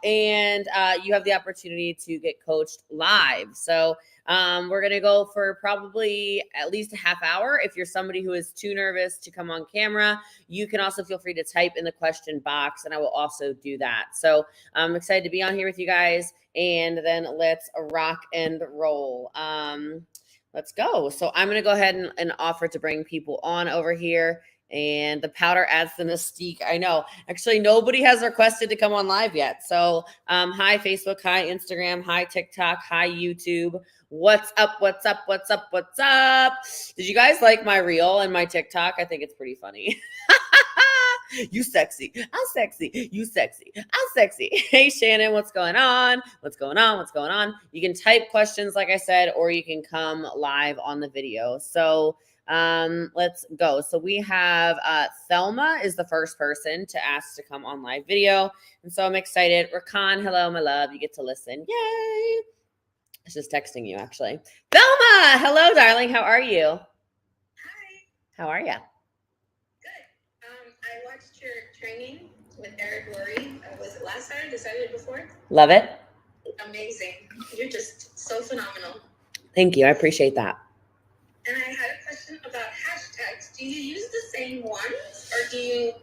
and you have the opportunity to get coached live. So we're going to go for probably at least a half hour. If you're somebody who is too nervous to come on camera, you can also feel free to type in the question box, and I will also do that. So I'm excited to be on here with you guys, and then let's rock and roll. Let's go. So I'm going to go ahead and offer to bring people on over here. And the powder adds the mystique. I know. Actually, nobody has requested to come on live yet. So hi, Facebook. Hi, Instagram. Hi, TikTok. Hi, YouTube. What's up? What's up? What's up? What's up? Did you guys like my reel and my TikTok? I think it's pretty funny. You sexy. I'm sexy. You sexy. I'm sexy. Hey, Shannon, what's going on? What's going on? What's going on? You can type questions, like I said, or you can come live on the video. So let's go. So we have Thelma is the first person to ask to come on live video. And so I'm excited. Rakan, hello, my love. You get to listen. Yay. I was just texting you, actually. Thelma, hello, darling. How are you? Hi. How are you? I watched your training with Eric Worre. Was it last Saturday? The Saturday before? Love it. Amazing. You're just so phenomenal. Thank you. I appreciate that. And I had a question about hashtags. Do you use the same ones, or do you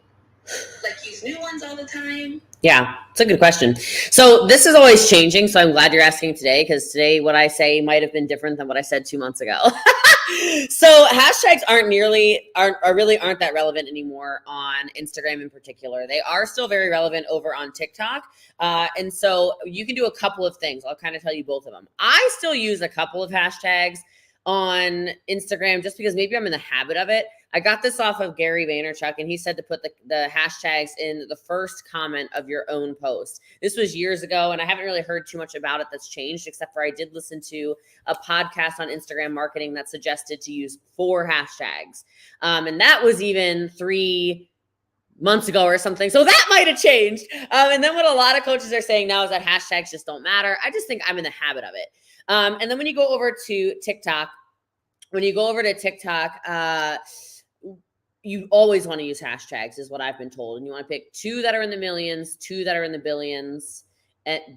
use new ones all the time? Yeah, it's a good question. So this is always changing. So I'm glad you're asking today, because today what I say might have been different than what I said 2 months ago. So hashtags really aren't that relevant anymore on Instagram in particular. They are still very relevant over on TikTok. And so you can do a couple of things. I'll kind of tell you both of them. I still use a couple of hashtags on Instagram just because maybe I'm in the habit of it. I got this off of Gary Vaynerchuk, and he said to put the hashtags in the first comment of your own post. This was years ago, and I haven't really heard too much about it that's changed, except for I did listen to a podcast on Instagram marketing that suggested to use 4 hashtags. And that was even 3 months ago or something. So that might have changed. And then what a lot of coaches are saying now is that hashtags just don't matter. I just think I'm in the habit of it. And then when you go over to TikTok, you always want to use hashtags is what I've been told. And you want to pick 2 that are in the millions, 2 that are in the billions,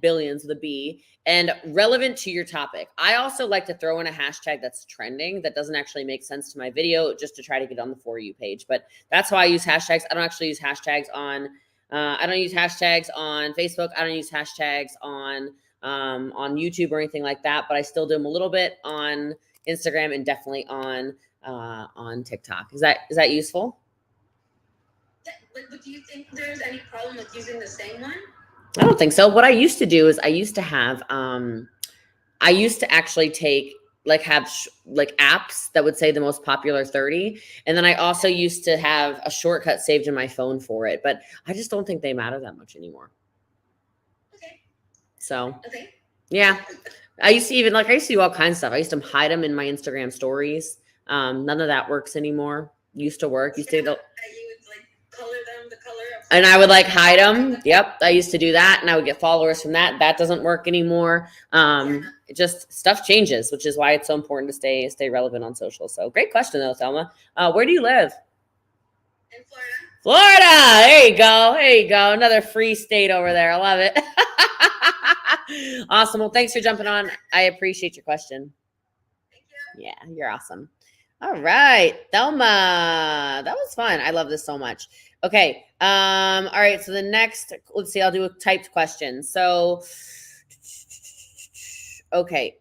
billions with a B, and relevant to your topic. I also like to throw in a hashtag that's trending that doesn't actually make sense to my video, just to try to get on the For You page. But that's how I use hashtags. I don't actually use hashtags on Facebook. I don't use hashtags on YouTube or anything like that, but I still do them a little bit on Instagram and definitely on TikTok. Is that useful? But do you think there's any problem with using the same one? I don't think so. What I used to do is I used to actually have apps that would say the most popular 30. And then I also used to have a shortcut saved in my phone for it, but I just don't think they matter that much anymore. Okay. So, okay. Yeah. I used to do all kinds of stuff. I used to hide them in my Instagram stories. None of that works anymore. Used to work. You would color them the color of, and I would hide them. Yep. I used to do that, and I would get followers from that. That doesn't work anymore. Just stuff changes, which is why it's so important to stay relevant on social. So great question though, Thelma. Where do you live? In Florida. Florida. There you go. Another free state over there. I love it. Awesome. Well, thanks for jumping on. I appreciate your question. Thank you. Yeah, you're awesome. All right, Thelma. That was fun. I love this so much. Okay. All right. So the next, let's see, I'll do a typed question. So, okay.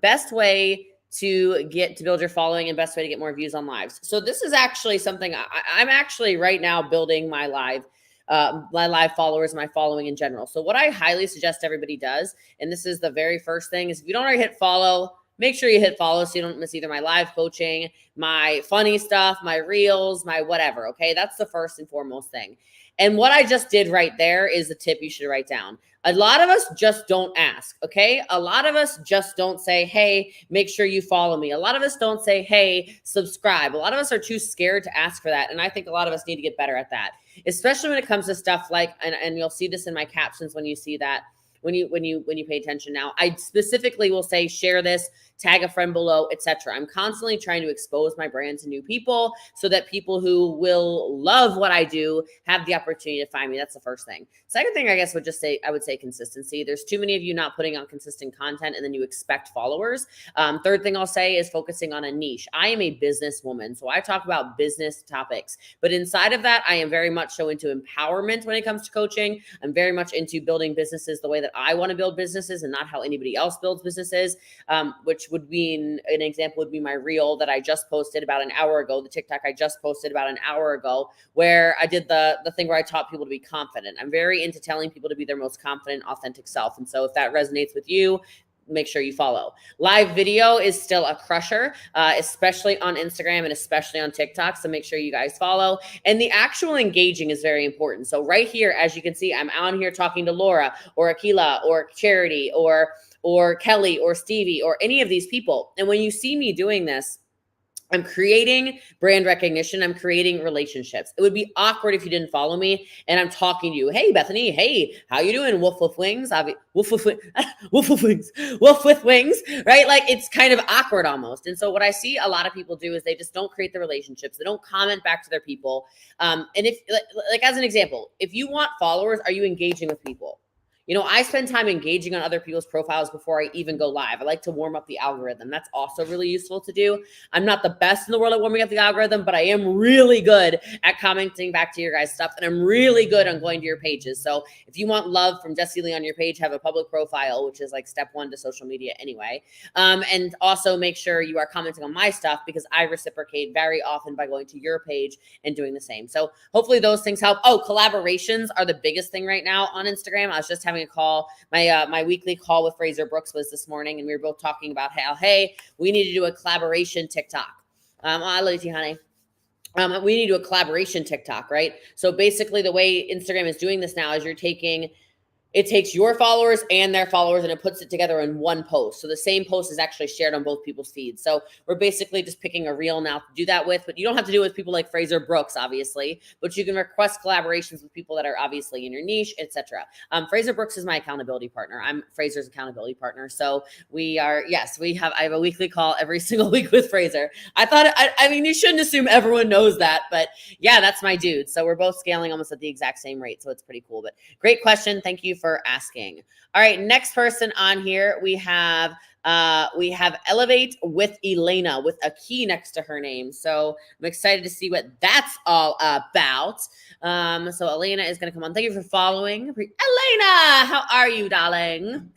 Best way to build your following and best way to get more views on lives. So this is actually something I'm actually right now building my live followers, my following in general. So what I highly suggest everybody does, and this is the very first thing, is if you don't already hit follow, make sure you hit follow so you don't miss either my live coaching, my funny stuff, my reels, my whatever. Okay. That's the first and foremost thing. And what I just did right there is the tip you should write down. A lot of us just don't ask, okay? A lot of us just don't say, hey, make sure you follow me. A lot of us don't say, hey, subscribe. A lot of us are too scared to ask for that. And I think a lot of us need to get better at that, especially when it comes to stuff like, and you'll see this in my captions when you see that, when you pay attention now. I specifically will say share this, tag a friend below, etc. I'm constantly trying to expose my brand to new people so that people who will love what I do have the opportunity to find me. That's the first thing. Second thing, I would say consistency. There's too many of you not putting out consistent content and then you expect followers. Third thing I'll say is focusing on a niche. I am a businesswoman, so I talk about business topics, but inside of that, I am very much so into empowerment when it comes to coaching. I'm very much into building businesses the way that I want to build businesses and not how anybody else builds businesses, which would mean an example would be my reel that I just posted about an hour ago, the TikTok I just posted about an hour ago, where I did the thing where I taught people to be confident. I'm very into telling people to be their most confident, authentic self. And so if that resonates with you, make sure you follow. Live video is still a crusher, especially on Instagram and especially on TikTok. So make sure you guys follow. And the actual engaging is very important. So right here, as you can see, I'm on here talking to Laura or Akila or Charity or Kelly or Stevie or any of these people. And when you see me doing this, I'm creating brand recognition. I'm creating relationships. It would be awkward if you didn't follow me and I'm talking to you. Hey, Bethany. Hey, how you doing? Wolf with wings. Wolf with wings. Wolf with wings. Right? Like it's kind of awkward almost. And so what I see a lot of people do is they just don't create the relationships. They don't comment back to their people. And if like as an example, if you want followers, are you engaging with people? You know, I spend time engaging on other people's profiles before I even go live. I like to warm up the algorithm. That's also really useful to do. I'm not the best in the world at warming up the algorithm, but I am really good at commenting back to your guys' stuff. And I'm really good on going to your pages. So if you want love from Jessie Lee on your page, have a public profile, which is like step one to social media anyway. And also make sure you are commenting on my stuff because I reciprocate very often by going to your page and doing the same. So hopefully those things help. Oh, collaborations are the biggest thing right now on Instagram. I was just having a call. My weekly call with Fraser Brooks was this morning, and we were both talking about how, hey, we need to do a collaboration TikTok. I love you, honey. We need to do a collaboration TikTok, right? So basically the way Instagram is doing this now is it takes your followers and their followers and it puts it together in one post. So the same post is actually shared on both people's feeds. So we're basically just picking a reel now to do that with, but you don't have to do it with people like Fraser Brooks, obviously, but you can request collaborations with people that are obviously in your niche, etc. Fraser Brooks is my accountability partner. I'm Fraser's accountability partner. So I have a weekly call every single week with Fraser. I mean, you shouldn't assume everyone knows that, but yeah, that's my dude. So we're both scaling almost at the exact same rate. So it's pretty cool, but great question. Thank you for asking. All right, next person on here, we have Elevate with Elena with a key next to her name. So I'm excited to see what that's all about. So Elena is going to come on. Thank you for following. Elena, how are you, darling? I'm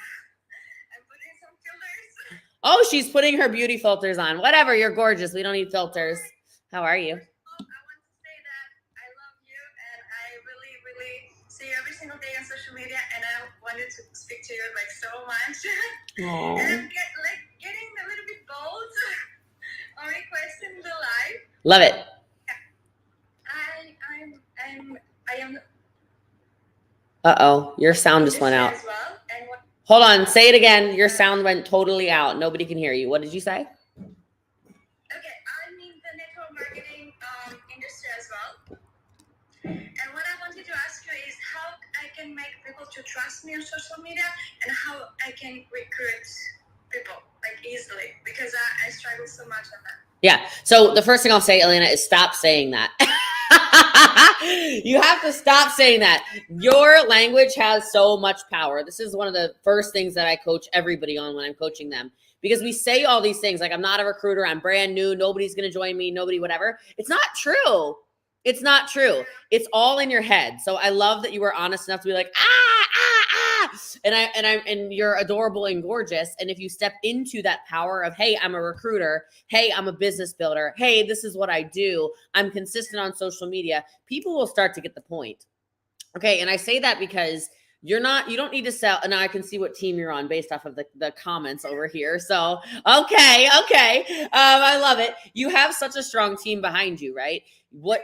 putting some fillers. Oh, she's putting her beauty filters on. Whatever, you're gorgeous. We don't need filters. How are you? I want to say that I love you and I really, really see you every single day on social media and I wanted to speak to you like so much. Aww. And I'm getting a little bit bold on requesting the live. Love it. I am Uh-oh, your sound just went out. as well. And Hold on, say it again. Your sound went totally out. Nobody can hear you. What did you say? okay, I'm in the network marketing industry as well. And what I wanted to ask you is how I can make people to trust me on social media and how I can recruit people like easily because I struggle so much on that. Yeah. So the first thing I'll say, Elena, is stop saying that. You have to stop saying that. Your language has so much power. This is one of the first things that I coach everybody on when I'm coaching them. Because we say all these things like, I'm not a recruiter, I'm brand new, nobody's going to join me, nobody, whatever. It's not true. It's not true. It's all in your head. So I love that you were honest enough to be like, and you're adorable and gorgeous. And if you step into that power of, hey, I'm a recruiter. Hey, I'm a business builder. Hey, this is what I do. I'm consistent on social media. People will start to get the point. Okay. And I say that because you don't need to sell. And now I can see what team you're on based off of the comments over here. So, okay. I love it. You have such a strong team behind you, right?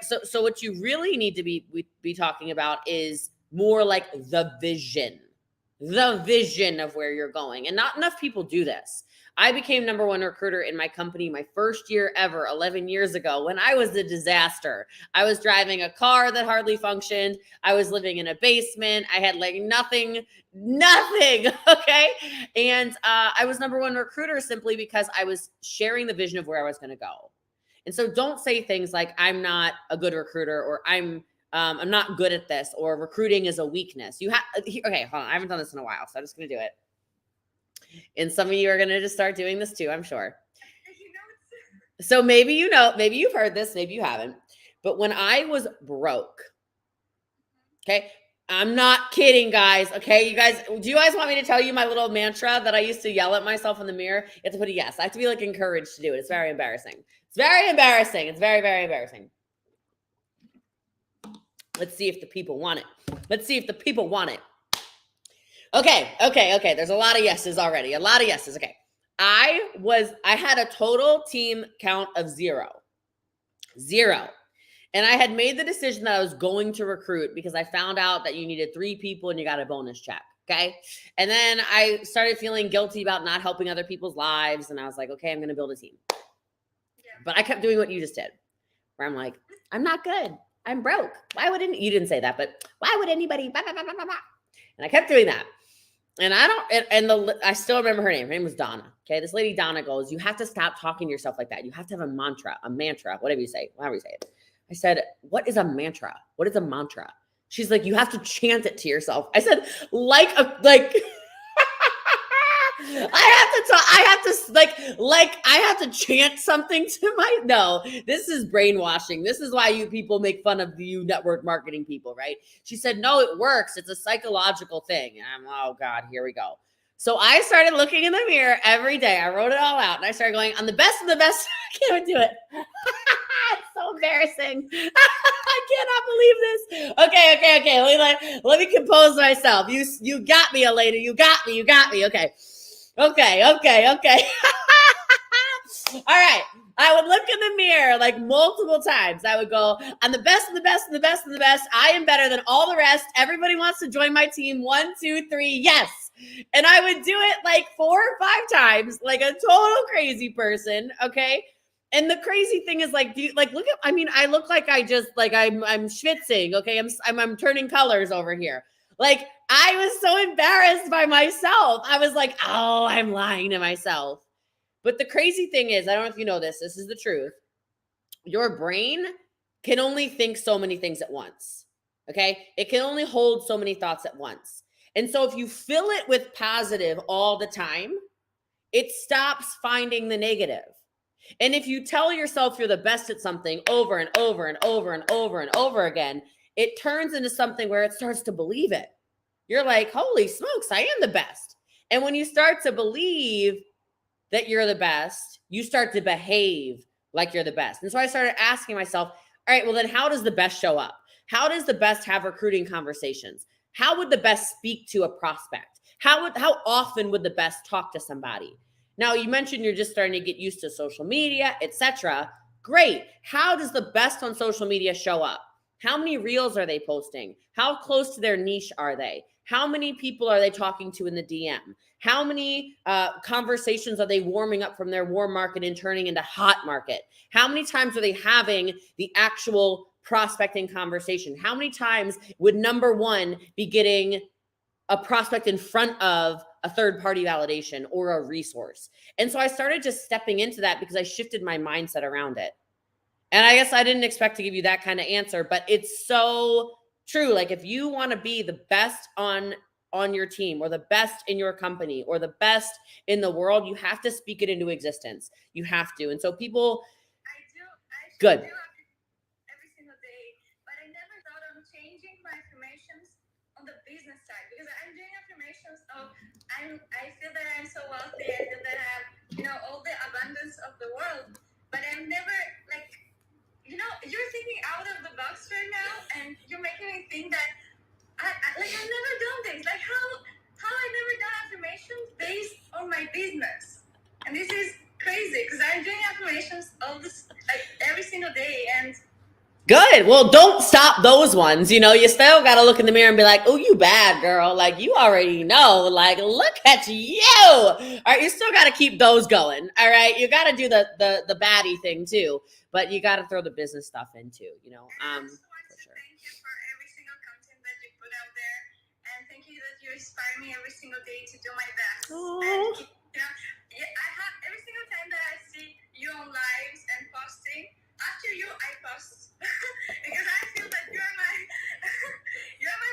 So what you really need to be talking about is more like the vision of where you're going. And not enough people do this. I became number one recruiter in my company my first year ever, 11 years ago, when I was a disaster. I was driving a car that hardly functioned. I was living in a basement. I had like nothing, okay? And I was number one recruiter simply because I was sharing the vision of where I was going to go. And so don't say things like, I'm not a good recruiter, or I'm not good at this, or recruiting is a weakness. Okay, hold on. I haven't done this in a while, so I'm just going to do it. And some of you are going to just start doing this too, I'm sure. So maybe maybe you've heard this, maybe you haven't. But when I was broke, okay, I'm not kidding, guys. Okay, you guys, do you guys want me to tell you my little mantra that I used to yell at myself in the mirror? You have to put a yes. I have to be like encouraged to do it. It's very embarrassing. It's very embarrassing. It's very, very embarrassing. Let's see if the people want it. Let's see if the people want it. Okay. There's a lot of yeses already. A lot of yeses. Okay. I had a total team count of 0. And I had made the decision that I was going to recruit because I found out that you needed 3 people and you got a bonus check. Okay. And then I started feeling guilty about not helping other people's lives. And I was like, okay, I'm going to build a team. Yeah. But I kept doing what you just did, where I'm like, I'm not good. I'm broke. Why wouldn't you didn't say that, but why would anybody? Blah, blah, blah, blah, blah. And I kept doing that. And I still remember her name. Her name was Donna. Okay. This lady, Donna, goes, you have to stop talking to yourself like that. You have to have a mantra, whatever you say, however you say it. I said, what is a mantra? What is a mantra? She's like, you have to chant it to yourself. I said, I have to chant something to no, this is brainwashing. This is why you people make fun of you network marketing people, right? She said, no, it works. It's a psychological thing. And I'm, oh God, here we go. So I started looking in the mirror every day. I wrote it all out and I started going, I'm the best of the best. I can't even do it. It's so embarrassing. I cannot believe this. Okay. Let me compose myself. You got me, Elena. You got me. Okay. All right. I would look in the mirror like multiple times. I would go, I'm the best of the best of the best of the best. I am better than all the rest. Everybody wants to join my team. 1, 2, 3. Yes. And I would do it like 4 or 5 times, like a total crazy person. Okay. And the crazy thing is like, I look like I just like, I'm schwitzing. Okay. I'm turning colors over here. Like I was so embarrassed by myself. I was like, oh, I'm lying to myself. But the crazy thing is, I don't know if you know this is the truth. Your brain can only think so many things at once. Okay. It can only hold so many thoughts at once. And so if you fill it with positive all the time, it stops finding the negative. And if you tell yourself you're the best at something over and over and over and over and over again, it turns into something where it starts to believe it. You're like, holy smokes, I am the best. And when you start to believe that you're the best, you start to behave like you're the best. And so I started asking myself, all right, well then how does the best show up? How does the best have recruiting conversations? How would the best speak to a prospect? How often would the best talk to somebody? Now, you mentioned you're just starting to get used to social media, etc. Great. How does the best on social media show up? How many reels are they posting? How close to their niche are they? How many people are they talking to in the DM? How many conversations are they warming up from their warm market and turning into hot market? How many times are they having the actual prospecting conversation? How many times would number one be getting a prospect in front of a third-party validation or a resource? And so I started just stepping into that because I shifted my mindset around it. And I guess I didn't expect to give you that kind of answer, but it's so true. Like if you want to be the best on your team or the best in your company or the best in the world, you have to speak it into existence. You have to. And so people, good. Every single day, but I never thought of changing my affirmations on the business side because I'm doing affirmations of I feel that I'm so wealthy. I feel that I have, all the abundance of the world, but I'm never like, you're thinking out of the box right now, and you're making me think that I've never done things. Like how I never done affirmations based on my business, and this is crazy because I'm doing affirmations all this like every single day. And Good. Well, don't stop those ones. You know, you still got to look in the mirror and be like, oh, you bad girl. Like, you already know. Like, look at you. All right. You still got to keep those going. All right. You got to do the baddie thing too, but you got to throw the business stuff in too, you know. I just want to thank you for every single content that you put out there. And thank you that you inspire me every single day to do my best. And, you know, I have every single time that I see you on lives and posting, after you, I post. Because I feel that you're my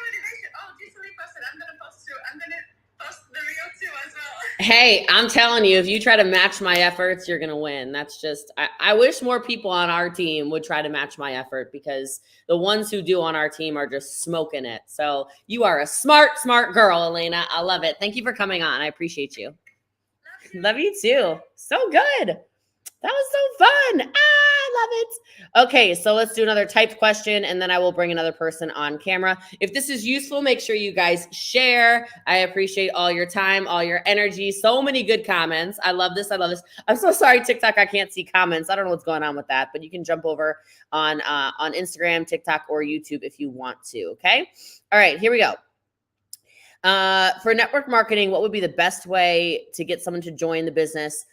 motivation. Oh, Gisele posted. I'm gonna post too. I'm gonna post the reel too as well. Hey, I'm telling you, if you try to match my efforts, you're gonna win. That's just I wish more people on our team would try to match my effort, because the ones who do on our team are just smoking it. So you are a smart girl, Elena. I love it. Thank you for coming on. I appreciate you. Love you too. So good. That was so fun. I love it. Okay, so let's do another typed question, and then I will bring another person on camera. If this is useful, make sure you guys share. I appreciate all your time, all your energy. So many good comments. I love this. I love this. I'm so sorry, TikTok, I can't see comments. I don't know what's going on with that, but you can jump over on Instagram, TikTok, or YouTube if you want to, okay? All right, here we go. For network marketing, what would be the best way to get someone to join the business?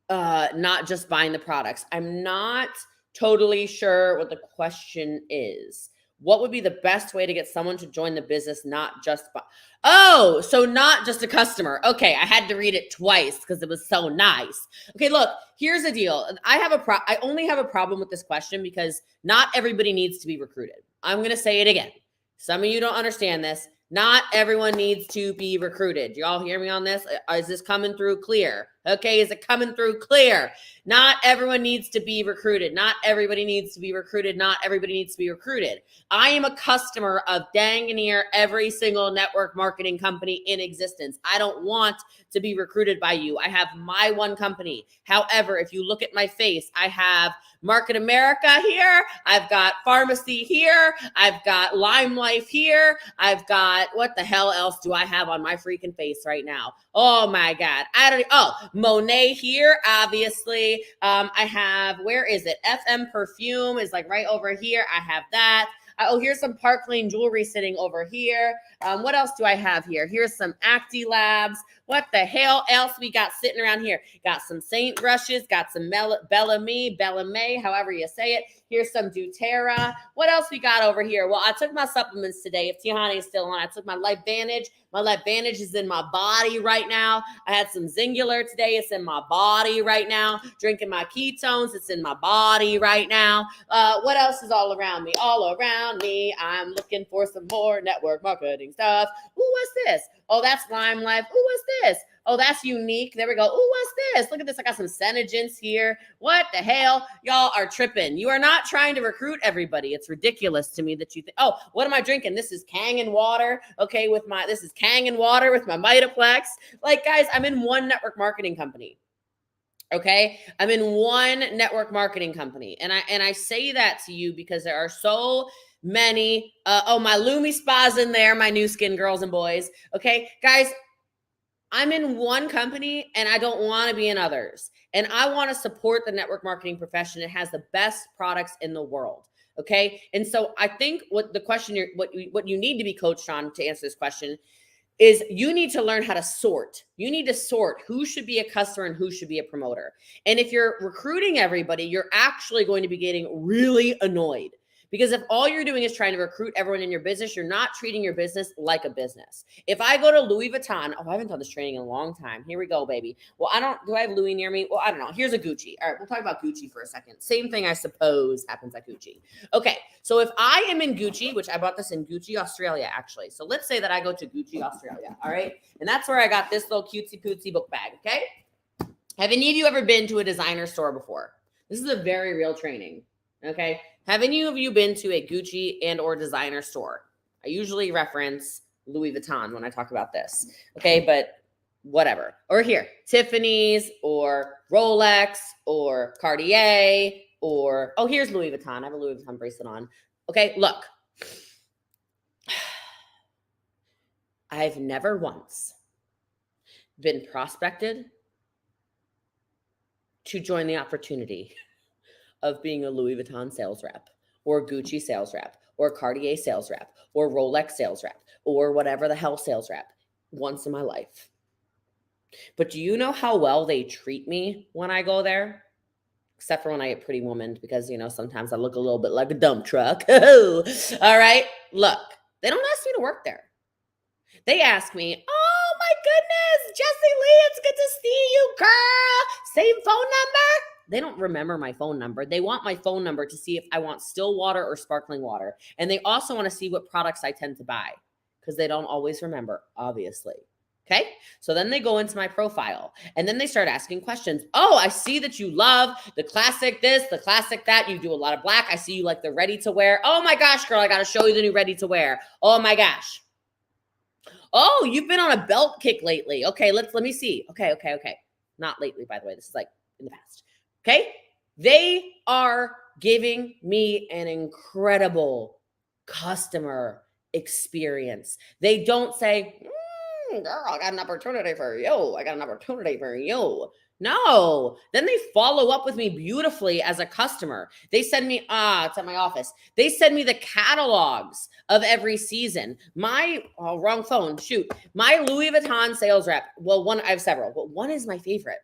Not just buying the products. I'm not totally sure what the question is. What would be the best way to get someone to join the business, not just buy? Oh, so not just a customer. Okay, I had to read it twice because it was so nice. Okay, look, here's the deal. I only have a problem with this question because not everybody needs to be recruited. I'm going to say it again. Some of you don't understand this. Not everyone needs to be recruited. Do y'all hear me on this? Is this coming through clear? Okay, is it coming through clear? Not everyone needs to be recruited. Not everybody needs to be recruited. Not everybody needs to be recruited. I am a customer of dang near every single network marketing company in existence. I don't want to be recruited by you. I have my one company. However, if you look at my face, I have Market America here. I've got Pharmacy here. I've got Lime Life here. I've got, what the hell else do I have on my freaking face right now? Oh my God. Monet here, obviously. I have, where is it? FM Perfume is like right over here. I have that. Oh, here's some Park Lane jewelry sitting over here. What else do I have here? Here's some Acti Labs. What the hell else we got sitting around here? Got some Saint brushes, got some Bellamé, however you say it. Here's some doTERRA. What else we got over here? Well, I took my supplements today. If Tihani is still on, I took my Life Vantage. My Life Vantage is in my body right now. I had some Zingular today. It's in my body right now. Drinking my ketones. It's in my body right now. What else is all around me? All around me, I'm looking for some more network marketing stuff. Ooh, what's this? Oh, that's Lime Life. Ooh, what's this? Oh, that's unique. There we go. Ooh, what's this? Look at this. I got some Senegence here. What the hell? Y'all are tripping. You are not trying to recruit everybody. It's ridiculous to me that you think, oh, what am I drinking? This is Kangen water. Okay, this is Kangen water with my Mitoplex. Like, guys, I'm in one network marketing company. Okay, I'm in one network marketing company. And I say that to you because there are so many. My Lumi Spa's in there, my new skin girls and boys. Okay, guys, I'm in one company and I don't want to be in others. And I want to support the network marketing profession. It has the best products in the world. Okay. And so I think what you need to be coached on to answer this question is you need to learn how to sort. You need to sort who should be a customer and who should be a promoter. And if you're recruiting everybody, you're actually going to be getting really annoyed. Because if all you're doing is trying to recruit everyone in your business, you're not treating your business like a business. If I go to Louis Vuitton, I haven't done this training in a long time. Here we go, baby. Well, do I have Louis near me? Well, I don't know. Here's a Gucci. All right, we'll talk about Gucci for a second. Same thing, I suppose, happens at Gucci. Okay, so if I am in Gucci, which I bought this in Gucci, Australia, actually. So let's say that I go to Gucci, Australia, all right? And that's where I got this little cutesy pootsy book bag, okay? Have any of you ever been to a designer store before? This is a very real training, okay? Have any of you been to a Gucci and or designer store? I usually reference Louis Vuitton when I talk about this, okay? But whatever. Or here, Tiffany's or Rolex or Cartier or, oh, here's Louis Vuitton. I have a Louis Vuitton bracelet on. Okay, look. I've never once been prospected to join the opportunity of being a Louis Vuitton sales rep or Gucci sales rep or Cartier sales rep or Rolex sales rep or whatever the hell sales rep once in my life. But do you know how well they treat me when I go there? Except for when I get Pretty Woman, because, you know, sometimes I look a little bit like a dump truck. All right. Look, they don't ask me to work there. They ask me, oh my goodness, Jessie Lee, it's good to see you, girl. Same phone number? They don't remember my phone number. They want my phone number to see if I want still water or sparkling water. And they also want to see what products I tend to buy, because they don't always remember, obviously. Okay. So then they go into my profile and then they start asking questions. Oh, I see that you love the classic this, the classic that. You do a lot of black. I see you like the ready to wear. Oh my gosh, girl, I got to show you the new ready to wear. Oh my gosh. Oh, you've been on a belt kick lately. Okay, let me see. Okay. Not lately, by the way. This is like in the past. Okay. They are giving me an incredible customer experience. They don't say, girl, I got an opportunity for you. I got an opportunity for you. No. Then they follow up with me beautifully as a customer. They send me, it's at my office. They send me the catalogs of every season. My, wrong phone, shoot. My Louis Vuitton sales rep, well, I have several, but one is my favorite.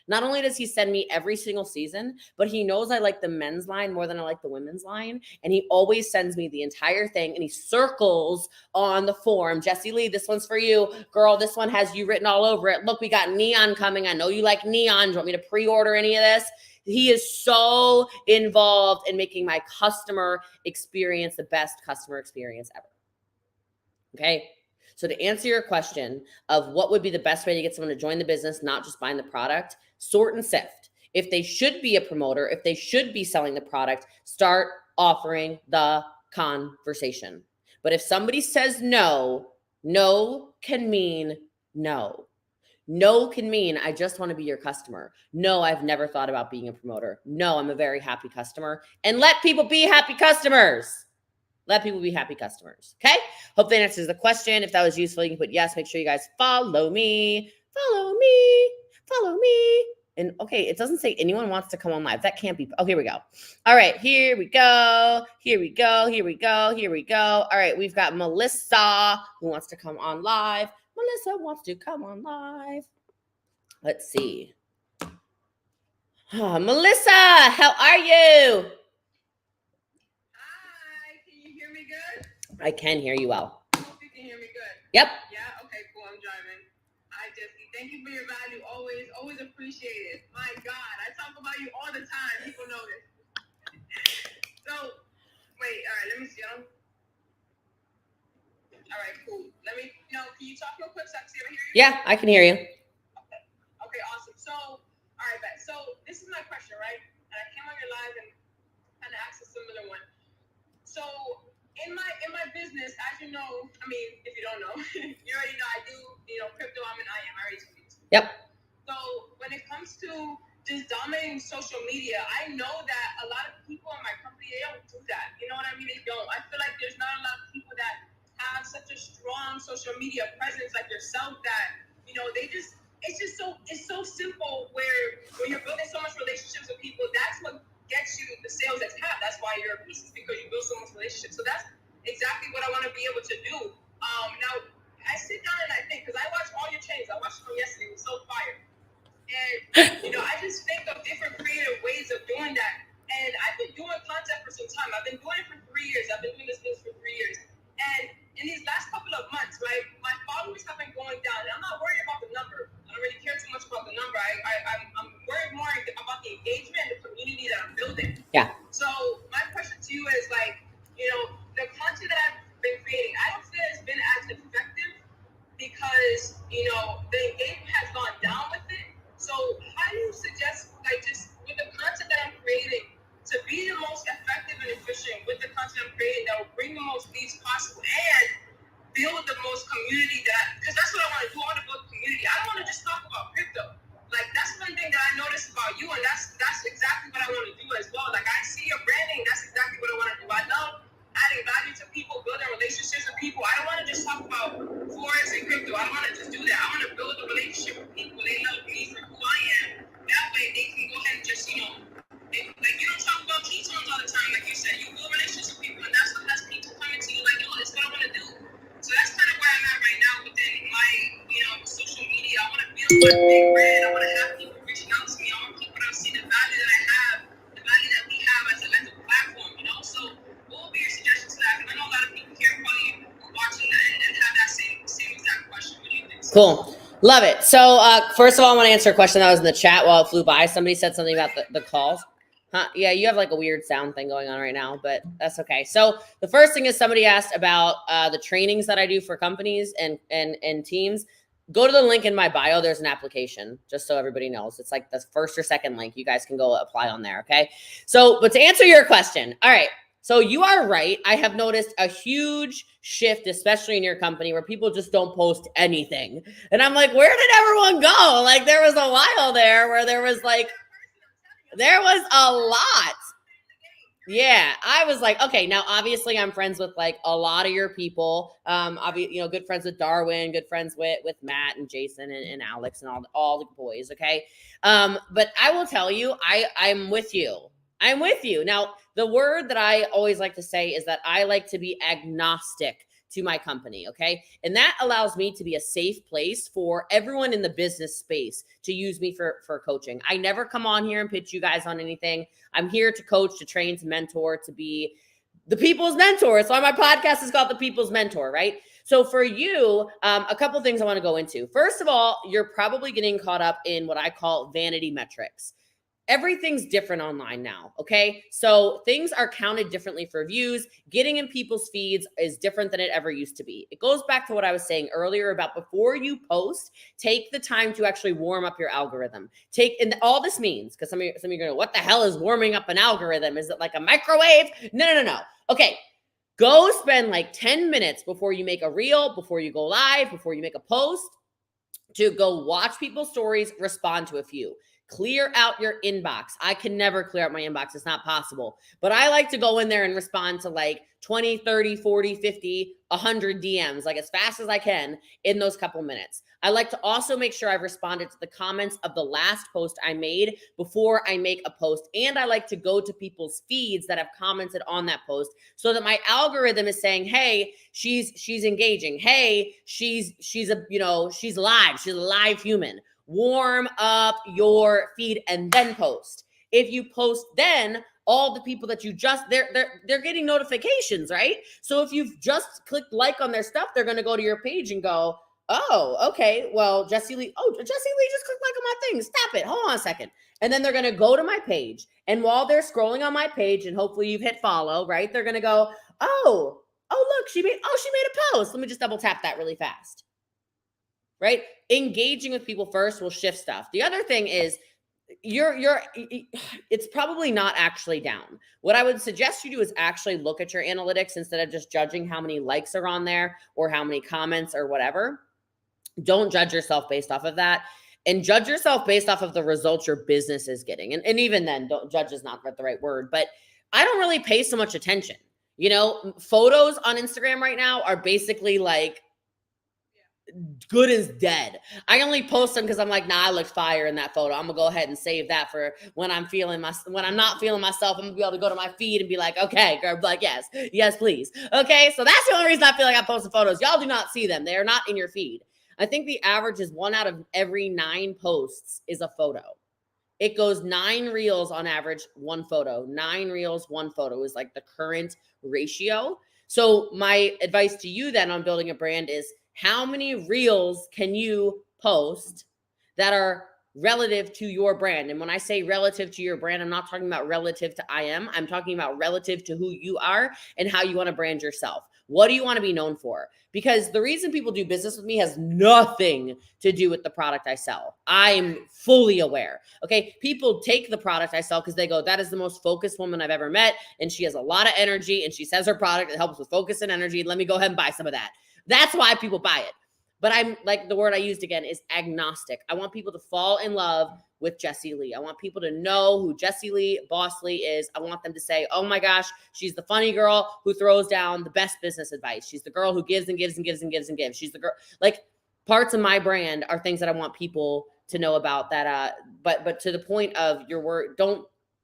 Not only does he send me every single season, but he knows I like the men's line more than I like the women's line. And he always sends me the entire thing and he circles on the form. Jessie Lee, this one's for you. Girl, this one has you written all over it. Look, we got neon coming. I know you like neon. Do you want me to pre-order any of this? He is so involved in making my customer experience the best customer experience ever. Okay. So to answer your question of what would be the best way to get someone to join the business, not just buying the product, sort and sift. If they should be a promoter, if they should be selling the product, start offering the conversation. But if somebody says no, no can mean no. No can mean I just want to be your customer. No, I've never thought about being a promoter. No, I'm a very happy customer. And let people be happy customers. Let people be happy customers. Okay. Hope that answers the question. If that was useful, you can put yes. Make sure you guys follow me. And okay, it doesn't say anyone wants to come on live. That can't be. Oh, here we go. All right. Here we go. All right. We've got Melissa who wants to come on live. Melissa wants to come on live. Let's see. Melissa, how are you? I can hear you well. I hope you can hear me good. Yep. Yeah? Okay, cool. I'm driving. Hi, Jessie. Thank you for your value. Always appreciate it. My God, I talk about you all the time. People know this. So, wait. All right, let me see. All right, cool. Let me know. Can you talk real quick so I can see if I hear you? Yeah, I can hear you. Okay, awesome. So, all right, bet. So, this is my question, right? And I came on your live and kind of asked a similar one. So, in my business, as you know, I mean, if you don't know, you already know I do, crypto. I already told you. Yep. So when it comes to just dominating social media, I know that a lot of people in my company, they don't do that. You know what I mean? They don't. I feel like there's not a lot of people that have such a strong social media presence like yourself that, it's so simple where when you're building so much relationships with people, that's what gets you the sales that's have. That's why you're a piece, is because you build so much relationships. So that's exactly what I want to be able to do. Now I sit down and I think, because I watched all your trainings. I watched them yesterday. It was so fire. And I just think of different creative ways of doing that. And I've been doing content for some time. I've been doing it for 3 years. I've been doing this business for 3 years. And in these last couple of months, right, my followers have been going down. And I'm not worried about the number. I don't really care too much about the number. I'm worried more about the engagement and the community that I'm building. Yeah. So my question to you is the content that I've been creating, I don't feel it's been as effective because, the engagement has gone down with it. So how do you suggest, just with the content that I'm creating, to be the most effective and efficient with the content I'm creating that will bring the most leads possible and build the most community because that's what I want to do. I want to build a community. I don't want to just talk about crypto. That's one thing that I noticed about you, and that's exactly what I want to do as well. I see your branding. That's exactly what I want to do. I love adding value to people, building relationships with people. I don't want to just talk about Forex and crypto. I don't want to just do that. I want to build a relationship with people. They love me for who I am. That way they can go ahead and just, you don't talk about ketones all the time. Like you said, you build relationships But big brand, I want to have people reaching out to me. I want people to see the value that I have, the value that we have as a platform, you know? So what would be your suggestions to that? Because I know a lot of people here probably are watching that and have that same exact question. What do you think? Cool. Love it. So first of all, I want to answer a question that was in the chat while it flew by. Somebody said something about the calls. Huh? Yeah, you have like a weird sound thing going on right now, but that's okay. So the first thing is somebody asked about the trainings that I do for companies and teams. Go to the link in my bio. There's an application, just so everybody knows. It's like the first or second link. You guys can go apply on there, okay? So, but to answer your question, all right. So you are right. I have noticed a huge shift, especially in your company, where people just don't post anything. And I'm like, where did everyone go? Like there was a while there where there was a lot. Yeah, I was like, okay, now obviously I'm friends with like a lot of your people. Good friends with Darwin, good friends with Matt and Jason and Alex and all the boys. Okay. But I will tell you, I'm with you. I'm with you. Now, the word that I always like to say is that I like to be agnostic to my company, okay? And that allows me to be a safe place for everyone in the business space to use me for coaching. I never come on here and pitch you guys on anything. I'm here to coach, to train, to mentor, to be the people's mentor. That's why my podcast is called The People's Mentor, right? So for you, a couple things I want to go into. First of all, you're probably getting caught up in what I call vanity metrics. Everything's different online now, okay? So things are counted differently for views. Getting in people's feeds is different than it ever used to be. It goes back to what I was saying earlier about before you post, take the time to actually warm up your algorithm. And all this means, because some of you are going, what the hell is warming up an algorithm? Is it like a microwave? No. Okay, go spend like 10 minutes before you make a reel, before you go live, before you make a post, to go watch people's stories, respond to a few. Clear out your inbox. I can never clear out my inbox. It's not possible. But I like to go in there and respond to like 20, 30, 40, 50, 100 DMs, like as fast as I can in those couple minutes. I like to also make sure I've responded to the comments of the last post I made before I make a post. And I like to go to people's feeds that have commented on that post so that my algorithm is saying, hey, she's engaging. Hey, she's live. She's a live human. Warm up your feed and then post. If you post then, all the people that you just they're getting notifications, right? So if you've just clicked like on their stuff, they're going to go to your page and go, oh, okay, well, Jessie Lee just clicked like on my thing. Stop it. Hold on a second. And then they're going to go to my page. And while they're scrolling on my page, and hopefully you've hit follow, right? They're going to go, oh, look, she made a post. Let me just double tap that really fast. Right? Engaging with people first will shift stuff. The other thing is it's probably not actually down. What I would suggest you do is actually look at your analytics instead of just judging how many likes are on there or how many comments or whatever. Don't judge yourself based off of that, and judge yourself based off of the results your business is getting. And even then, don't judge is not the right word, but I don't really pay so much attention. Photos on Instagram right now are basically like good as dead. I only post them because I'm like, nah, I look fire in that photo. I'm gonna go ahead and save that for when I'm not feeling myself. I'm gonna be able to go to my feed and be like, okay, girl, like, yes, please. Okay, so that's the only reason I feel like I post the photos. Y'all do not see them. They are not in your feed. I think the average is 1 out of every 9 posts is a photo. It goes 9 reels on average, 1 photo. 9 reels, 1 photo is like the current ratio. So my advice to you then on building a brand is, how many reels can you post that are relative to your brand? And when I say relative to your brand, I'm not talking about relative to I'm talking about relative to who you are and how you want to brand yourself. What do you want to be known for? Because the reason people do business with me has nothing to do with the product I sell. I'm fully aware. Okay. People take the product I sell because they go, that is the most focused woman I've ever met. And she has a lot of energy and she says her product, it helps with focus and energy. Let me go ahead and buy some of that. That's why people buy it. But I'm like, the word I used again is agnostic. I want people to fall in love with Jessie Lee. I want people to know who Jessie Lee, Boss Lee is. I want them to say, oh my gosh, she's the funny girl who throws down the best business advice. She's the girl who gives and gives and gives and gives and gives. She's the girl. Like, parts of my brand are things that I want people to know about that. But to the point of your word,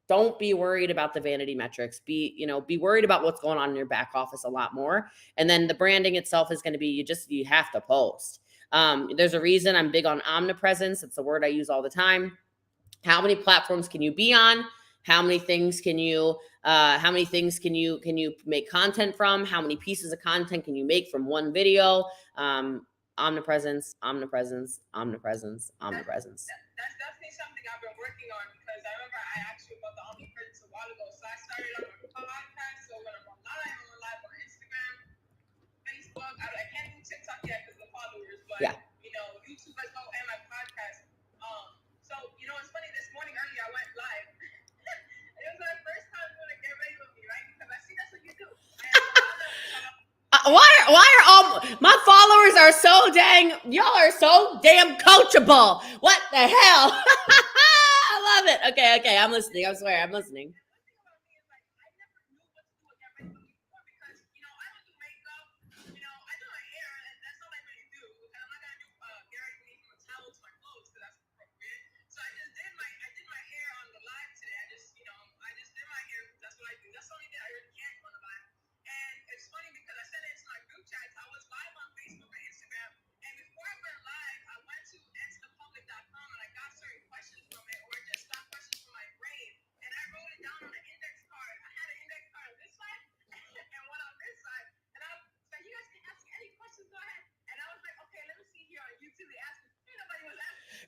don't be worried about the vanity metrics. Be worried about what's going on in your back office a lot more. And then the branding itself is going to be, you have to post. There's a reason I'm big on omnipresence. It's a word I use all the time. How many platforms can you be on? How many things can you make content from? How many pieces of content can you make from one video? Omnipresence, omnipresence, omnipresence, omnipresence. That's definitely something I've been working on, because I remember I asked you about the omnipresence a while ago. So I started on my podcast. So when I'm on live on Instagram, Facebook. I can't do TikTok yet because of the followers, but Yeah. YouTube as well, and my podcast. So it's funny. This morning early, I went live. It was my first time doing a get ready with me, right? Because I see that's what you do. Why are all my followers are so dang, y'all are so damn coachable. What the hell? I love it. Okay, I'm listening. I swear, I'm listening.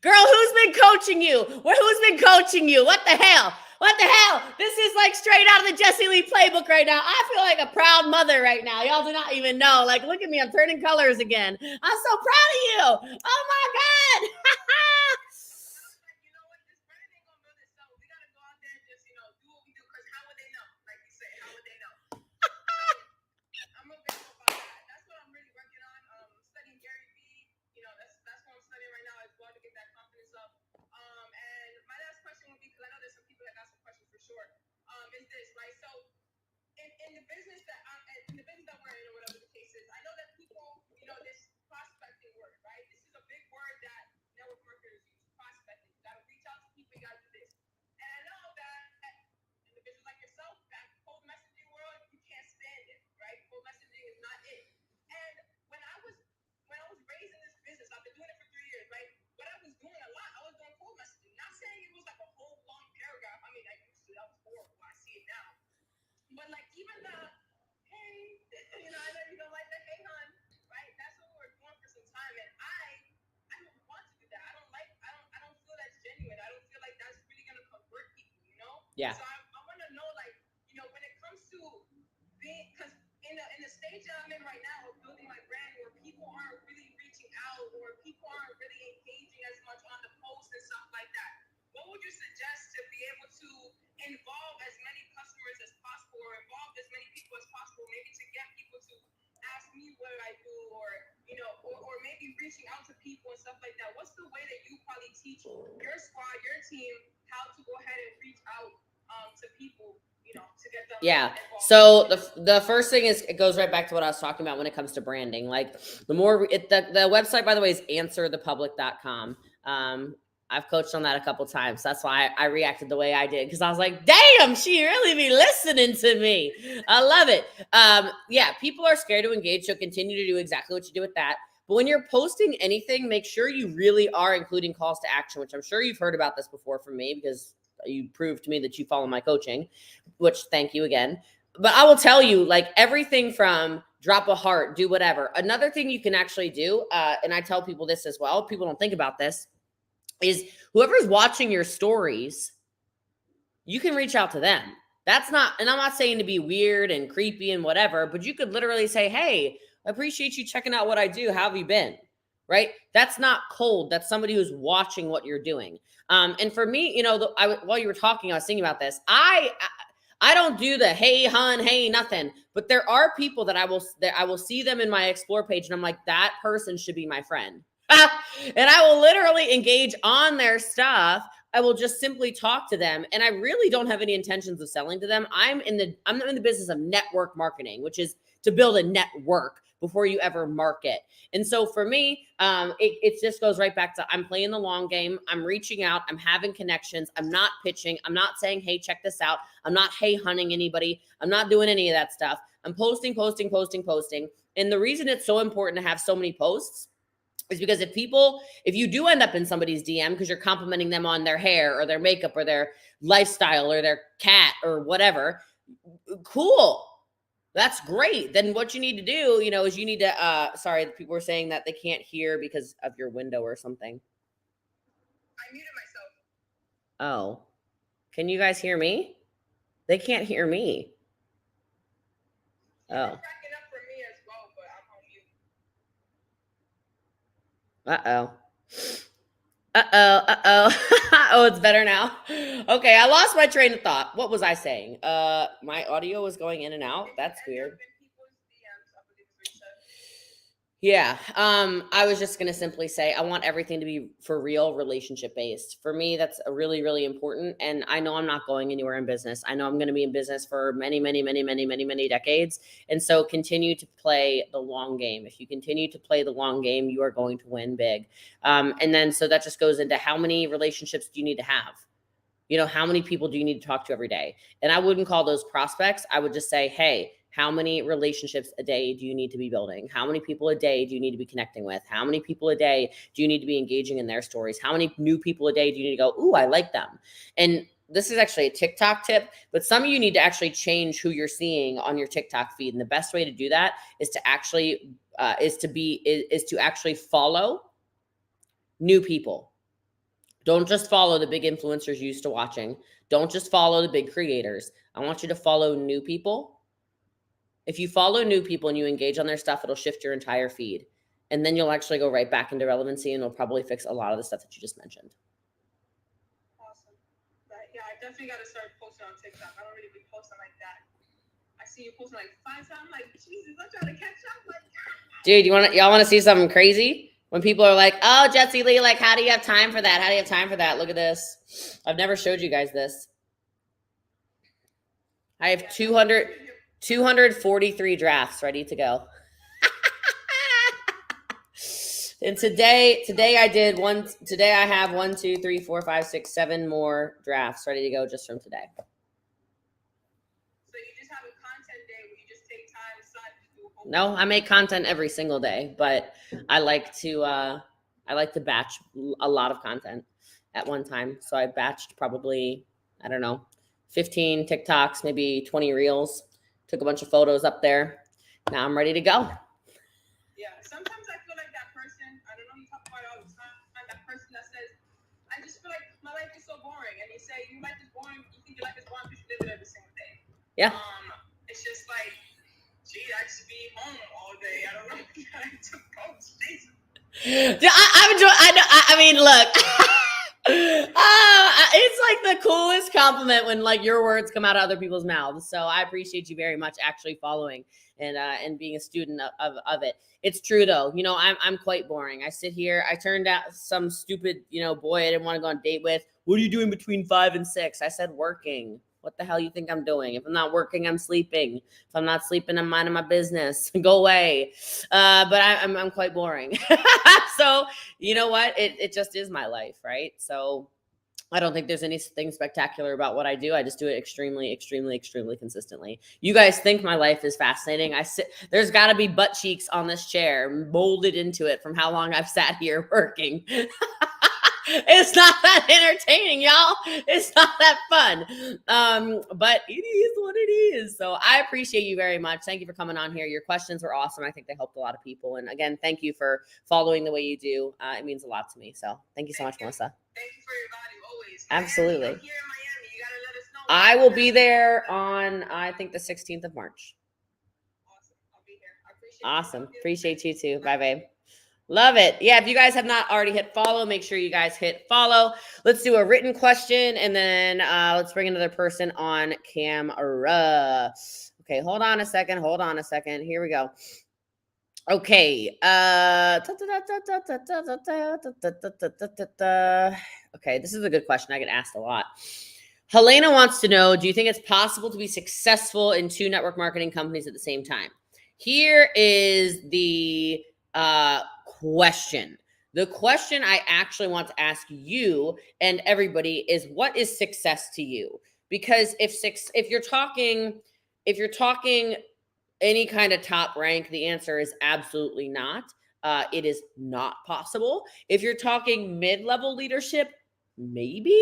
Girl, who's been coaching you? Who's been coaching you? What the hell? What the hell? This is like straight out of the Jessie Lee playbook right now. I feel like a proud mother right now. Y'all do not even know. Like, look at me. I'm turning colors again. I'm so proud of you. Oh, my God. Is this right? So in the business that we're in, or whatever the case is, I know that people, this prospecting word, right? This is a big word that network marketers use. Prospecting. You gotta reach out to people. You gotta do this. And I know that in the business like yourself, that cold messaging world, you can't stand it, right? Cold messaging is not it. And when I was raised in this business, I've been doing it for 3 years, right? What I was doing a lot, I was doing cold messaging. Not saying it was like a whole long paragraph. I mean, I used to. That was horrible. I see it now. But like even the hey, I know you don't like the hey hon, right? That's what we were doing for some time, and I don't want to do that. I don't feel that's genuine. I don't feel like that's really gonna convert people, Yeah. So I want to know, like, when it comes to being, because in the stage that I'm in right now of building my brand, where people aren't really reaching out, or people aren't really engaging as much on the posts and stuff like that, what would you suggest to be able to involve as many customers as possible, or involve as many people as possible, maybe to get people to ask me what I do, or or maybe reaching out to people and stuff like that? What's the way that you probably teach your squad, your team, how to go ahead and reach out to people, to get them involved? So the first thing is, it goes right back to what I was talking about when it comes to branding. Like, the more the website, by the way, is answerthepublic.com. I've coached on that a couple times. That's why I reacted the way I did, because I was like, damn, she really be listening to me. I love it. Yeah, people are scared to engage, so continue to do exactly what you do with that. But when you're posting anything, make sure you really are including calls to action, which I'm sure you've heard about this before from me, because you proved to me that you follow my coaching, which thank you again. But I will tell you, like, everything from drop a heart, do whatever. Another thing you can actually do, and I tell people this as well, people don't think about this, is whoever's watching your stories, you can reach out to them. That's not, and I'm not saying to be weird and creepy and whatever, but you could literally say, hey, I appreciate you checking out what I do. How have you been? Right? That's not cold. That's somebody who's watching what you're doing. And for me, while you were talking, I was thinking about this. I don't do the hey hun, hey nothing, but there are people that I will see them in my explore page, and I'm like, that person should be my friend. And I will literally engage on their stuff. I will just simply talk to them, and I really don't have any intentions of selling to them. I'm in the business of network marketing, which is to build a network before you ever market. And so for me, it just goes right back to, I'm playing the long game. I'm reaching out. I'm having connections. I'm not pitching. I'm not saying, hey, check this out. I'm not hey hunting anybody. I'm not doing any of that stuff. I'm posting. And the reason it's so important to have so many posts is because if you do end up in somebody's DM because you're complimenting them on their hair or their makeup or their lifestyle or their cat or whatever, cool. That's great. Then what you need to do, is you need to, sorry, people were saying that they can't hear because of your window or something. I muted myself. Oh, can you guys hear me? They can't hear me. Oh. It's cracking up for me as well, but I'm on mute. Oh, it's better now. Okay, I lost my train of thought. What was I saying? My audio was going in and out. That's weird. Yeah. I was just gonna simply say I want everything to be for real, relationship based. For me, that's a really, really important. And I know I'm not going anywhere in business. I know I'm gonna be in business for many, many, many, many, many, many decades. And so continue to play the long game. If you continue to play the long game, you are going to win big. And then so that just goes into how many relationships do you need to have? How many people do you need to talk to every day? And I wouldn't call those prospects. I would just say, hey, how many relationships a day do you need to be building? How many people a day do you need to be connecting with? How many people a day do you need to be engaging in their stories? How many new people a day do you need to go, ooh, I like them? And this is actually a TikTok tip, but some of you need to actually change who you're seeing on your TikTok feed. And the best way to do that is to actually follow new people. Don't just follow the big influencers you used to watching. Don't just follow the big creators. I want you to follow new people. If you follow new people and you engage on their stuff, it'll shift your entire feed. And then you'll actually go right back into relevancy and it'll probably fix a lot of the stuff that you just mentioned. Awesome. Yeah, I definitely got to start posting on TikTok. I don't really be posting like that. I see you posting like 5 times. I'm like, Jesus, I'm trying to catch up. Like, dude, y'all want to see something crazy? When people are like, oh, Jessie Lee, like, how do you have time for that? How do you have time for that? Look at this. I've never showed you guys this. I have 243 drafts ready to go. And today I have 1, 2, 3, 4, 5, 6, 7 more drafts ready to go just from today. So you just have a content day where you just take time aside to do a whole No, I make content every single day, but I like to batch a lot of content at one time. So I batched probably, I don't know, 15 TikToks, maybe 20 reels, took a bunch of photos up there. Now I'm ready to go. Yeah, sometimes I feel like that person, I don't know, you talk about it all the time, that person that says, I just feel like my life is so boring. And you say, your life is boring, you think your life is boring because you live it every single day. Yeah. It's just like, gee, I just be home all day. I don't know. I took all space. I mean, look. It's like the coolest compliment when like your words come out of other people's mouths. So I appreciate you very much actually following and being a student of it. It's true though. I'm quite boring. I sit here, I turned out some stupid, boy I didn't want to go on a date with. What are you doing between 5 and 6? I said working. What the hell you think I'm doing? If I'm not working, I'm sleeping. If I'm not sleeping, I'm minding my business. Go away. But I'm quite boring. So you know what? It just is my life, right? So I don't think there's anything spectacular about what I do. I just do it extremely, extremely, extremely consistently. You guys think my life is fascinating. There's got to be butt cheeks on this chair molded into it from how long I've sat here working. It's not that entertaining, y'all. It's not that fun. But it is what it is. So I appreciate you very much. Thank you for coming on here. Your questions were awesome. I think they helped a lot of people. And again, thank you for following the way you do. It means a lot to me. So thank you so much, Melissa. Thank you for your value always. Absolutely. Miami, here in Miami, you gotta let us know. I will be there on, I think, the 16th of March. Awesome. I'll be here. I appreciate Awesome. you. Appreciate you too. Bye, babe. Love it. Yeah, if you guys have not already hit follow, make sure you guys hit follow. Let's do a written question, and then let's bring another person on camera. Okay, hold on a second. Here we go. Okay. Okay, this is a good question. I get asked a lot. Helena wants to know, do you think it's possible to be successful in 2 network marketing companies at the same time? Here is the question. The question I actually want to ask you and everybody is, what is success to you? Because if you're talking any kind of top rank, the answer is absolutely not. it is not possible. If you're talking mid-level leadership, maybe.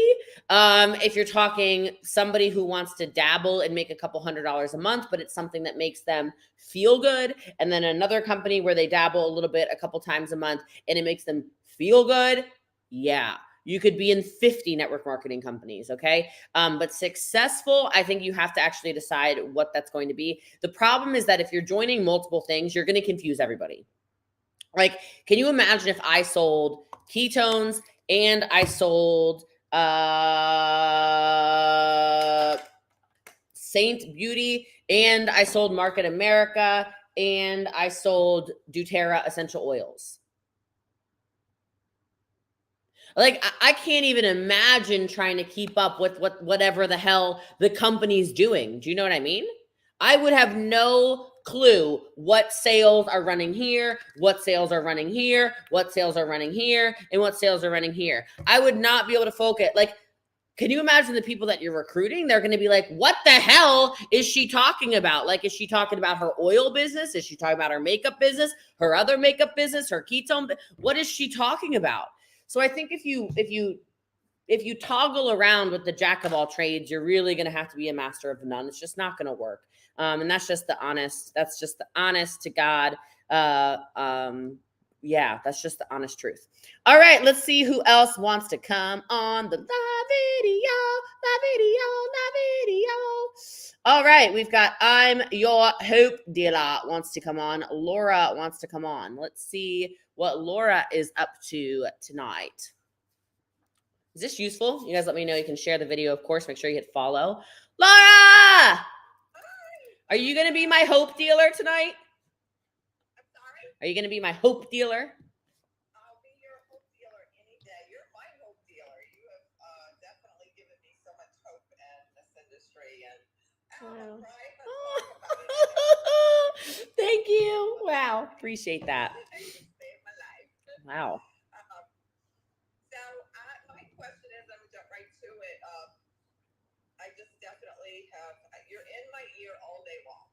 If you're talking somebody who wants to dabble and make a couple $100s a month, but it's something that makes them feel good, and then another company where they dabble a little bit a couple times a month and it makes them feel good, yeah, you could be in 50 network marketing companies, okay? But successful, I think you have to actually decide what that's going to be. The problem is that if you're joining multiple things, you're going to confuse everybody. Like, can you imagine if I sold ketones and I sold Saint Beauty and I sold Market America and I sold doTERRA essential oils? Like, I can't even imagine trying to keep up with whatever the hell the company's doing. Do you know what I mean? I would have no clue what sales are running here, what sales are running here, what sales are running here, and what sales are running here. I would not be able to focus. Like, can you imagine the people that you're recruiting? They're going to be like, what the hell is she talking about? Like, is she talking about her oil business? Is she talking about her makeup business, her other makeup business, her ketone? What is she talking about? So I think if you toggle around with the jack of all trades, you're really going to have to be a master of none. It's just not going to work. And that's just the honest to God. Yeah, that's just the honest truth. All right, let's see who else wants to come on the live video. All right, we've got I'm Your Hope Dealer wants to come on. Laura wants to come on. Let's see what Laura is up to tonight. Is this useful? You guys let me know. You can share the video, of course. Make sure you hit follow. Laura! Are you going to be my hope dealer tonight? I'm sorry? Are you going to be my hope dealer? I'll be your hope dealer any day. You're my hope dealer. You have definitely given me so much hope in this industry. And I'm crying. Thank you. Wow. Appreciate that. You saved my life. Wow. So my question is, I'm going to jump right to it. I just definitely have, you're in my ear all day long.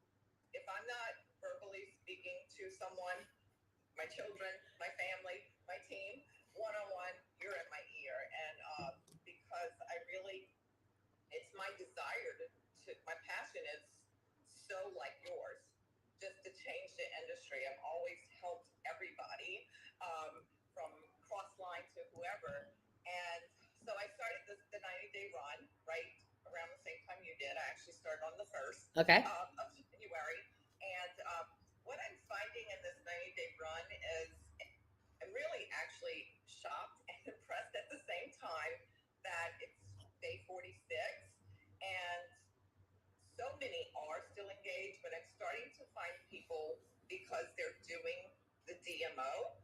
If I'm not verbally speaking to someone, my children, my family, my team, one-on-one, you're in my ear. And because I really, it's my desire my passion is so like yours, just to change the industry. I've always helped everybody, from Crossline to whoever. And so I started the 90-day run right around the same time you did. I actually started on the 1st Okay. of January. And what I'm finding in this 90-day run is I'm really actually shocked and impressed at the same time that it's day 46. And so many are still engaged, but I'm starting to find people, because they're doing the DMO,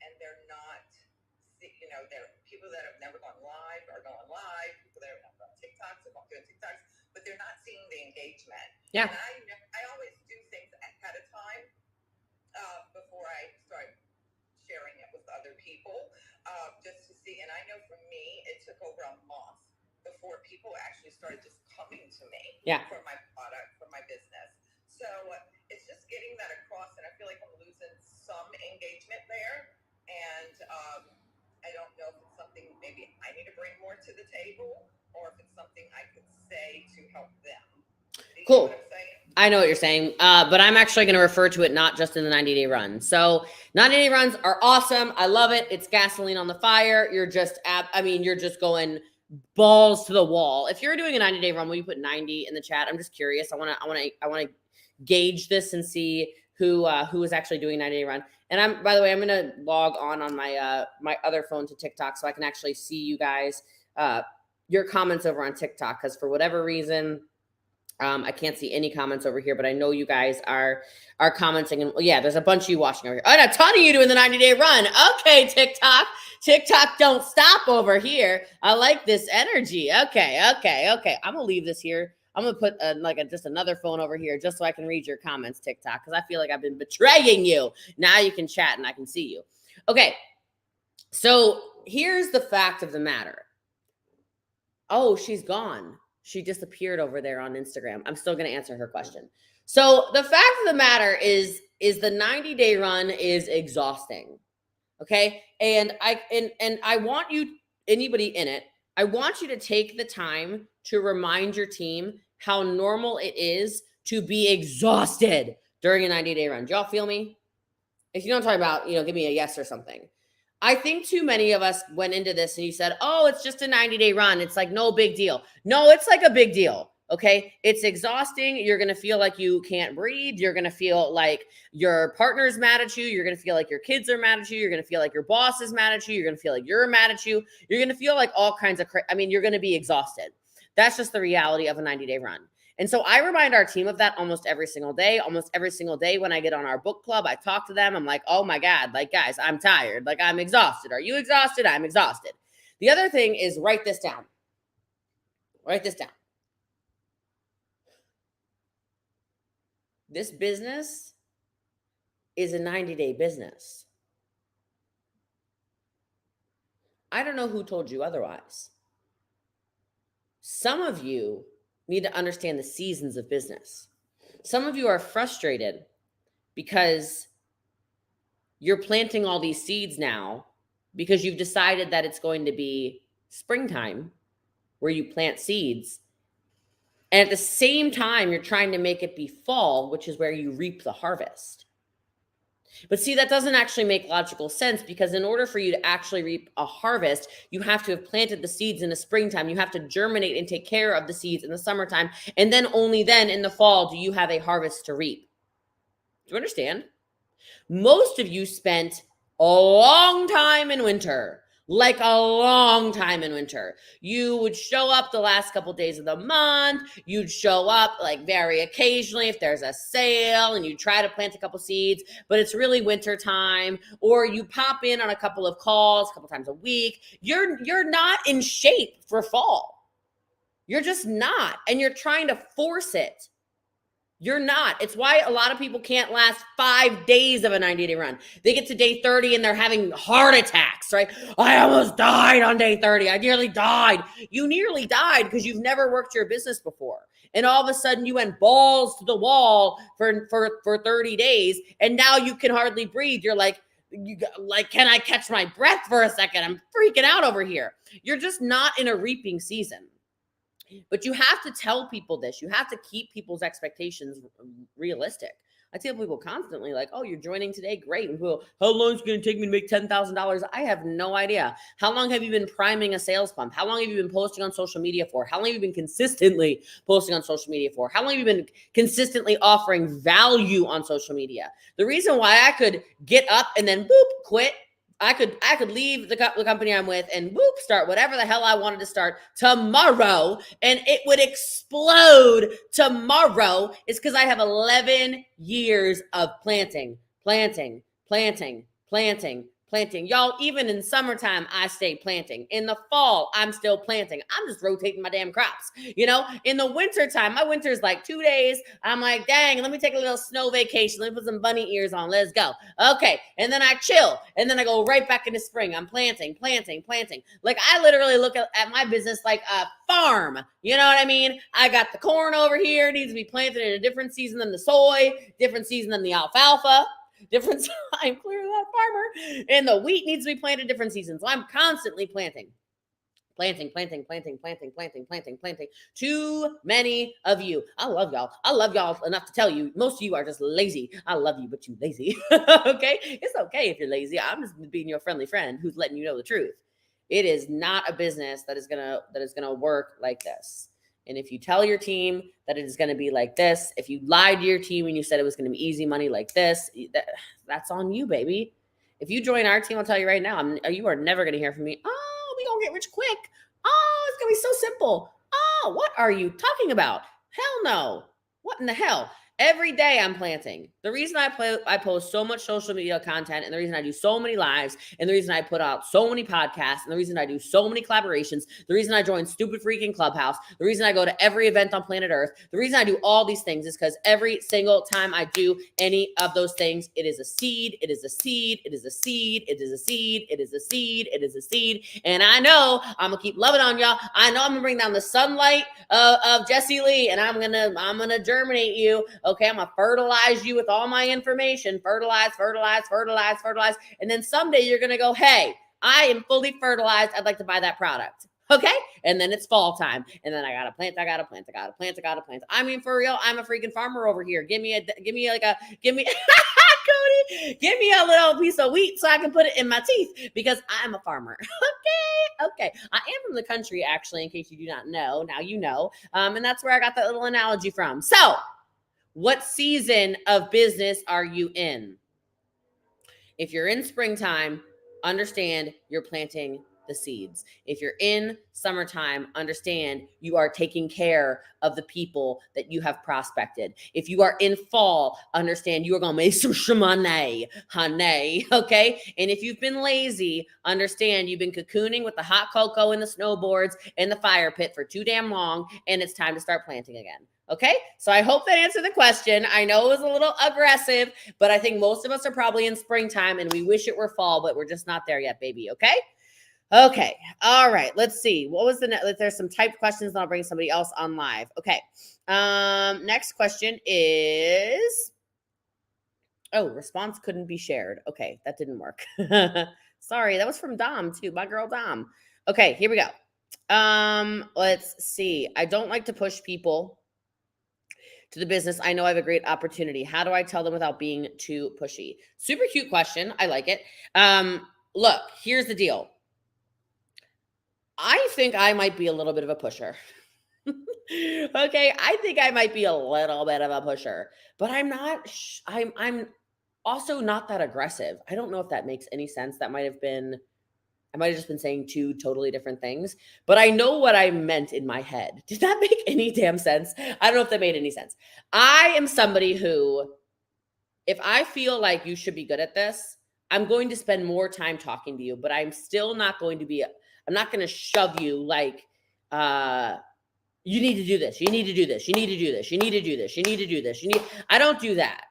and they're not, they're people that have never gone live are going live, people that have never done TikToks are doing TikToks, but they're not seeing the engagement. Yeah. And I always do things ahead of time before I start sharing it with other people, just to see. And I know for me, it took over a month before people actually started just coming to me for my product, for my business. So it's just getting that across, and I feel like I'm losing some engagement there. And I don't know if it's something maybe I need to bring more to the table, or if it's something I could say to help them. Cool. I know what you're saying, but I'm actually going to refer to it not just in the 90-day run. So 90-day runs are awesome. I love it. It's gasoline on the fire. You're just, you're just going balls to the wall. If you're doing a 90-day run, will you put 90 in the chat? I'm just curious. I want to gauge this and see who is actually doing a 90-day run. And by the way, I'm going to log on my my other phone to TikTok so I can actually see you guys, your comments over on TikTok, because for whatever reason, I can't see any comments over here, but I know you guys are commenting. And yeah, there's a bunch of you watching over here. And a ton of you doing the 90-day run. Okay, TikTok don't stop over here. I like this energy. Okay. I'm gonna leave this here. I'm gonna put just another phone over here just so I can read your comments, TikTok, because I feel like I've been betraying you. Now you can chat and I can see you. Okay, so here's the fact of the matter. Oh, she's gone. She disappeared over there on Instagram. I'm still going to answer her question. So the fact of the matter is the 90-day run is exhausting. Okay. And I want you, anybody in it, I want you to take the time to remind your team how normal it is to be exhausted during a 90-day run. Do y'all feel me? If you don't talk about, give me a yes or something. I think too many of us went into this and you said, oh, it's just a 90-day run. It's like no big deal. No, it's like a big deal. Okay. It's exhausting. You're going to feel like you can't breathe. You're going to feel like your partner's mad at you. You're going to feel like your kids are mad at you. You're going to feel like your boss is mad at you. You're going to feel like you're mad at you. You're going to feel like all kinds of, you're going to be exhausted. That's just the reality of a 90-day run. And so I remind our team of that almost every single day. Almost every single day when I get on our book club, I talk to them. I'm like, oh my God, like, guys, I'm tired. Like, I'm exhausted. Are you exhausted? I'm exhausted. The other thing is write this down. Write this down. This business is a 90-day business. I don't know who told you otherwise. Some of you need to understand the seasons of business. Some of you are frustrated because you're planting all these seeds now because you've decided that it's going to be springtime where you plant seeds. And at the same time, you're trying to make it be fall, which is where you reap the harvest. But see, that doesn't actually make logical sense because in order for you to actually reap a harvest, you have to have planted the seeds in the springtime. You have to germinate and take care of the seeds in the summertime. And then only then in the fall do you have a harvest to reap. Do you understand? Most of you spent a long time in winter, like a long time in winter. You would show up the last couple days of the month. You'd show up like very occasionally if there's a sale and you try to plant a couple seeds, but it's really winter time. Or you pop in on a couple of calls, a couple times a week. You're not in shape for fall. You're just not. And you're trying to force it. You're not. It's why a lot of people can't last 5 days of a 90-day run. They get to day 30 and they're having heart attacks, right? I almost died on day 30. I nearly died. You nearly died because you've never worked your business before. And all of a sudden you went balls to the wall for 30 days. And now you can hardly breathe. You're like, can I catch my breath for a second? I'm freaking out over here. You're just not in a reaping season. But you have to tell people this. You have to keep people's expectations realistic. I tell people constantly, like, oh, you're joining today? Great. And people, how long is it going to take me to make $10,000? I have no idea. How long have you been priming a sales pump? How long have you been posting on social media for? How long have you been consistently posting on social media for? How long have you been consistently offering value on social media? The reason why I could get up and then boop, quit, I could leave the company I'm with and whoop, start whatever the hell I wanted to start tomorrow and it would explode tomorrow. It's because I have 11 years of planting. Y'all, even in summertime, I stay planting. In the fall, I'm still planting. I'm just rotating my damn crops. In the wintertime, my winter is like 2 days. I'm like, dang, let me take a little snow vacation. Let me put some bunny ears on. Let's go. Okay. And then I chill. And then I go right back into spring. I'm planting. Like I literally look at my business like a farm. You know what I mean? I got the corn over here. It needs to be planted in a different season than the soy, different season than the alfalfa. Different time, clear that farmer. And the wheat needs to be planted different seasons. So I'm constantly planting. Too many of you. I love y'all. I love y'all enough to tell you. Most of you are just lazy. I love you, but you lazy. Okay? It's okay if you're lazy. I'm just being your friendly friend who's letting you know the truth. It is not a business that is gonna work like this. And if you tell your team that it is going to be like this, if you lied to your team and you said it was going to be easy money like this, that's on you, baby. If you join our team, I'll tell you right now, you are never going to hear from me. Oh, we going to get rich quick. Oh, it's going to be so simple. Oh, what are you talking about? Hell no. What in the hell? Every day I'm planting. The reason I post so much social media content, and the reason I do so many lives, and the reason I put out so many podcasts, and the reason I do so many collaborations, the reason I join stupid freaking Clubhouse, the reason I go to every event on planet Earth, the reason I do all these things is because every single time I do any of those things, it is a seed, it is a seed, it is a seed, it is a seed, it is a seed, it is a seed. And I know I'm gonna keep loving on y'all. I know I'm gonna bring down the sunlight of Jesse Lee, and I'm gonna germinate you. Okay, I'm gonna fertilize you with all my information. Fertilize. And then someday you're gonna go, hey, I am fully fertilized. I'd like to buy that product. Okay. And then it's fall time. And then I gotta plant. I mean, for real, I'm a freaking farmer over here. Give me Cody, give me a little piece of wheat so I can put it in my teeth because I'm a farmer. Okay. I am from the country, actually, in case you do not know. Now you know. And that's where I got that little analogy from. So, what season of business are you in? If you're in springtime, understand you're planting the seeds. If you're in summertime, understand you are taking care of the people that you have prospected. If you are in fall, understand you are going to make some money, honey, okay? And if you've been lazy, understand you've been cocooning with the hot cocoa and the snowboards and the fire pit for too damn long, and it's time to start planting again. Okay, so I hope that answered the question. I know it was a little aggressive, but I think most of us are probably in springtime and we wish it were fall, but we're just not there yet, baby. Okay. Okay. All right. Let's see. What was the next? There's some typed questions, and I'll bring somebody else on live. Okay. Next question is, response couldn't be shared. Okay. That didn't work. Sorry. That was from Dom too. My girl Dom. Okay. Here we go. Let's see. I don't like to push people to the business. I know I have a great opportunity. How do I tell them without being too pushy? Super cute question. I like it. Look, here's the deal. I think I might be a little bit of a pusher. Okay, I think I might be a little bit of a pusher, but I'm not. I'm also not that aggressive. I don't know if that makes any sense. I might have just been saying two totally different things, but I know what I meant in my head. Did that make any damn sense? I don't know if that made any sense. I am somebody who, if I feel like you should be good at this, I'm going to spend more time talking to you, but I'm still not going to be, I'm not going to shove you like, you need to do this. You need to do this. You need to do this. You need to do this. You need to do this. I don't do that.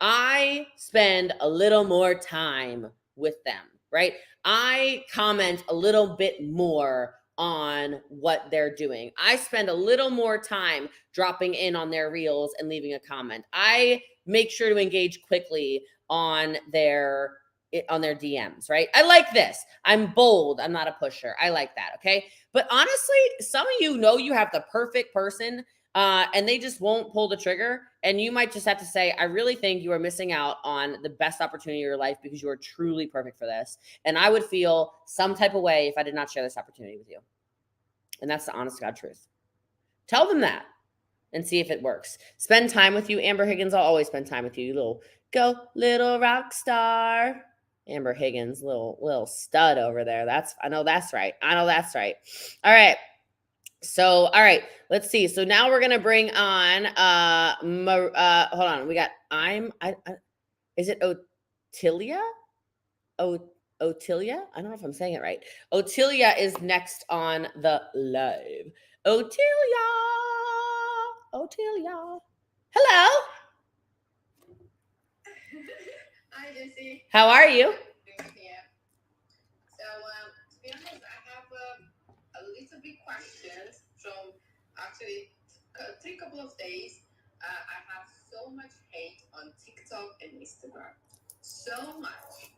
I spend a little more time with them, right? I comment a little bit more on what they're doing. I spend a little more time dropping in on their reels and leaving a comment. I make sure to engage quickly on their DMs, right? I like this. I'm bold. I'm not a pusher. I like that. Okay. But honestly, some of you know you have the perfect person and they just won't pull the trigger. And you might just have to say, I really think you are missing out on the best opportunity of your life because you are truly perfect for this. And I would feel some type of way if I did not share this opportunity with you. And that's the honest to God truth. Tell them that and see if it works. Spend time with you. Amber Higgins, I'll always spend time with you. Little rock star. Amber Higgins, little stud over there. I know that's right. All right. So, all right, let's see. So now we're going to bring on, hold on. We got, is it Otilia? Otilia? I don't know if I'm saying it right. Otilia is next on the live. Otilia. Hello. Hi, Jesse. How are you? So, to be honest, I have a little bit questions from actually three couple of days. I have so much hate on TikTok and Instagram. So much.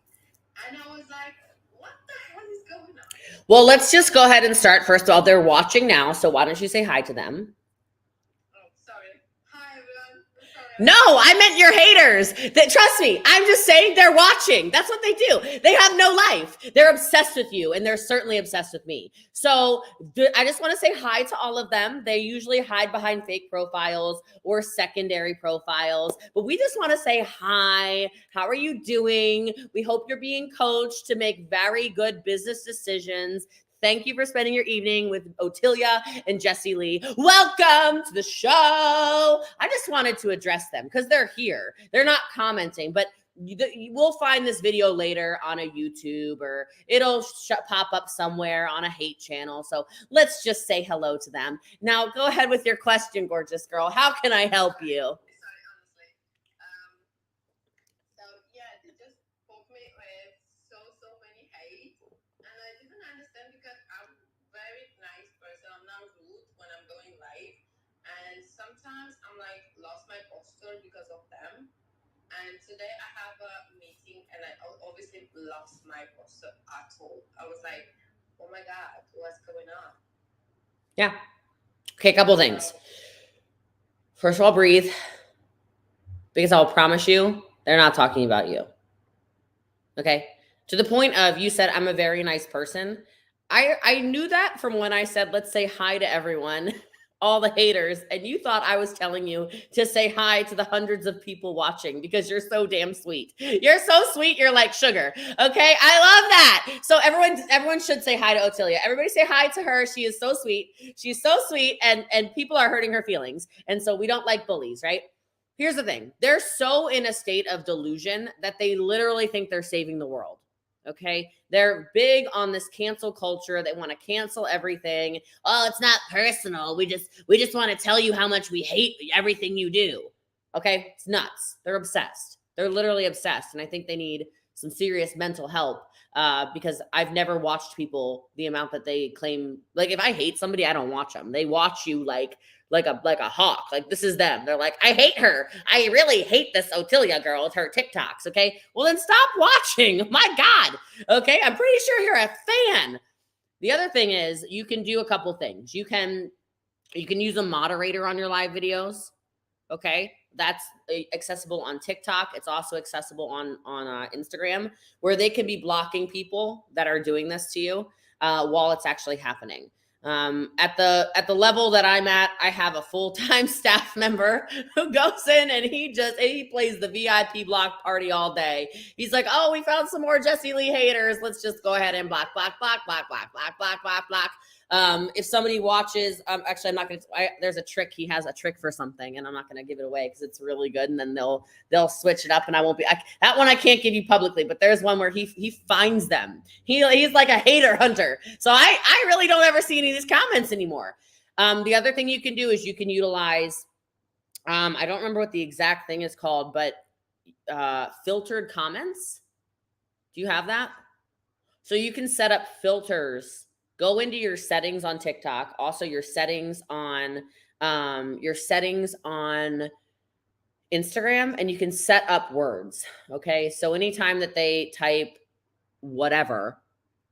And I was like, what the hell is going on? Well, let's just go ahead and start. First of all, they're watching now, so why don't you say hi to them? Oh, sorry. Hi, everyone. Sorry. No, I meant your haters. Trust me, I'm just saying they're watching. That's what they do. They have no life. They're obsessed with you, and they're certainly obsessed with me. So I just want to say hi to all of them. They usually hide behind fake profiles or secondary profiles, but we just want to say hi. How are you doing? We hope you're being coached to make very good business decisions. Thank you for spending your evening with Otilia and Jessie Lee. Welcome to the show. I just wanted to address them because they're here. They're not commenting, but you will find this video later on a YouTube, or it'll pop up somewhere on a hate channel. So let's just say hello to them. Now, go ahead with your question, gorgeous girl. How can I help you? Sorry, honestly. So yeah, they just poked me with so many hate, and I didn't understand because I'm a very nice person. I'm not rude when I'm going live, and sometimes I'm like lost my posture because of them. And today I have a meeting, and I obviously lost my posture at all. I was like, oh my God, what's going on? Yeah. Okay, a couple things. First of all, breathe. Because I'll promise you, they're not talking about you. Okay? To the point of, you said, I'm a very nice person. I knew that from when I said, let's say hi to everyone, all the haters, and you thought I was telling you to say hi to the hundreds of people watching because you're so damn sweet. You're so sweet, you're like sugar. Okay? I love that. So everyone should say hi to Otilia. Everybody say hi to her. She is so sweet. She's so sweet, and people are hurting her feelings. And so we don't like bullies, right? Here's the thing. They're so in a state of delusion that they literally think they're saving the world. Okay. They're big on this cancel culture. They want to cancel everything. Oh, it's not personal. We just want to tell you how much we hate everything you do. Okay. It's nuts. They're obsessed. They're literally obsessed. And I think they need some serious mental help, because I've never watched people the amount that they claim. Like, if I hate somebody, I don't watch them. They watch you like a hawk. Like, this is them. They're like, I hate her. I really hate this Otilia girl with her TikToks. Okay. Well, then stop watching. My God. Okay. I'm pretty sure you're a fan. The other thing is, you can do a couple things. You can use a moderator on your live videos. Okay. That's accessible on TikTok. It's also accessible on Instagram, where they can be blocking people that are doing this to you while it's actually happening. At the level that I'm at, I have a full-time staff member who goes in and he plays the VIP block party all day. He's like, oh, we found some more Jessie Lee haters. Let's just go ahead and block. If somebody watches, actually, I'm not going to, there's a trick. He has a trick for something, and I'm not going to give it away because it's really good. And then they'll switch it up, and I won't be, that one I can't give you publicly, but there's one where he finds them. He's like a hater hunter. So I really don't ever see any of these comments anymore. The other thing you can do is you can utilize, I don't remember what the exact thing is called, but filtered comments. Do you have that? So you can set up filters. Go into your settings on TikTok, also your settings on Instagram, and you can set up words. Okay. So anytime that they type whatever,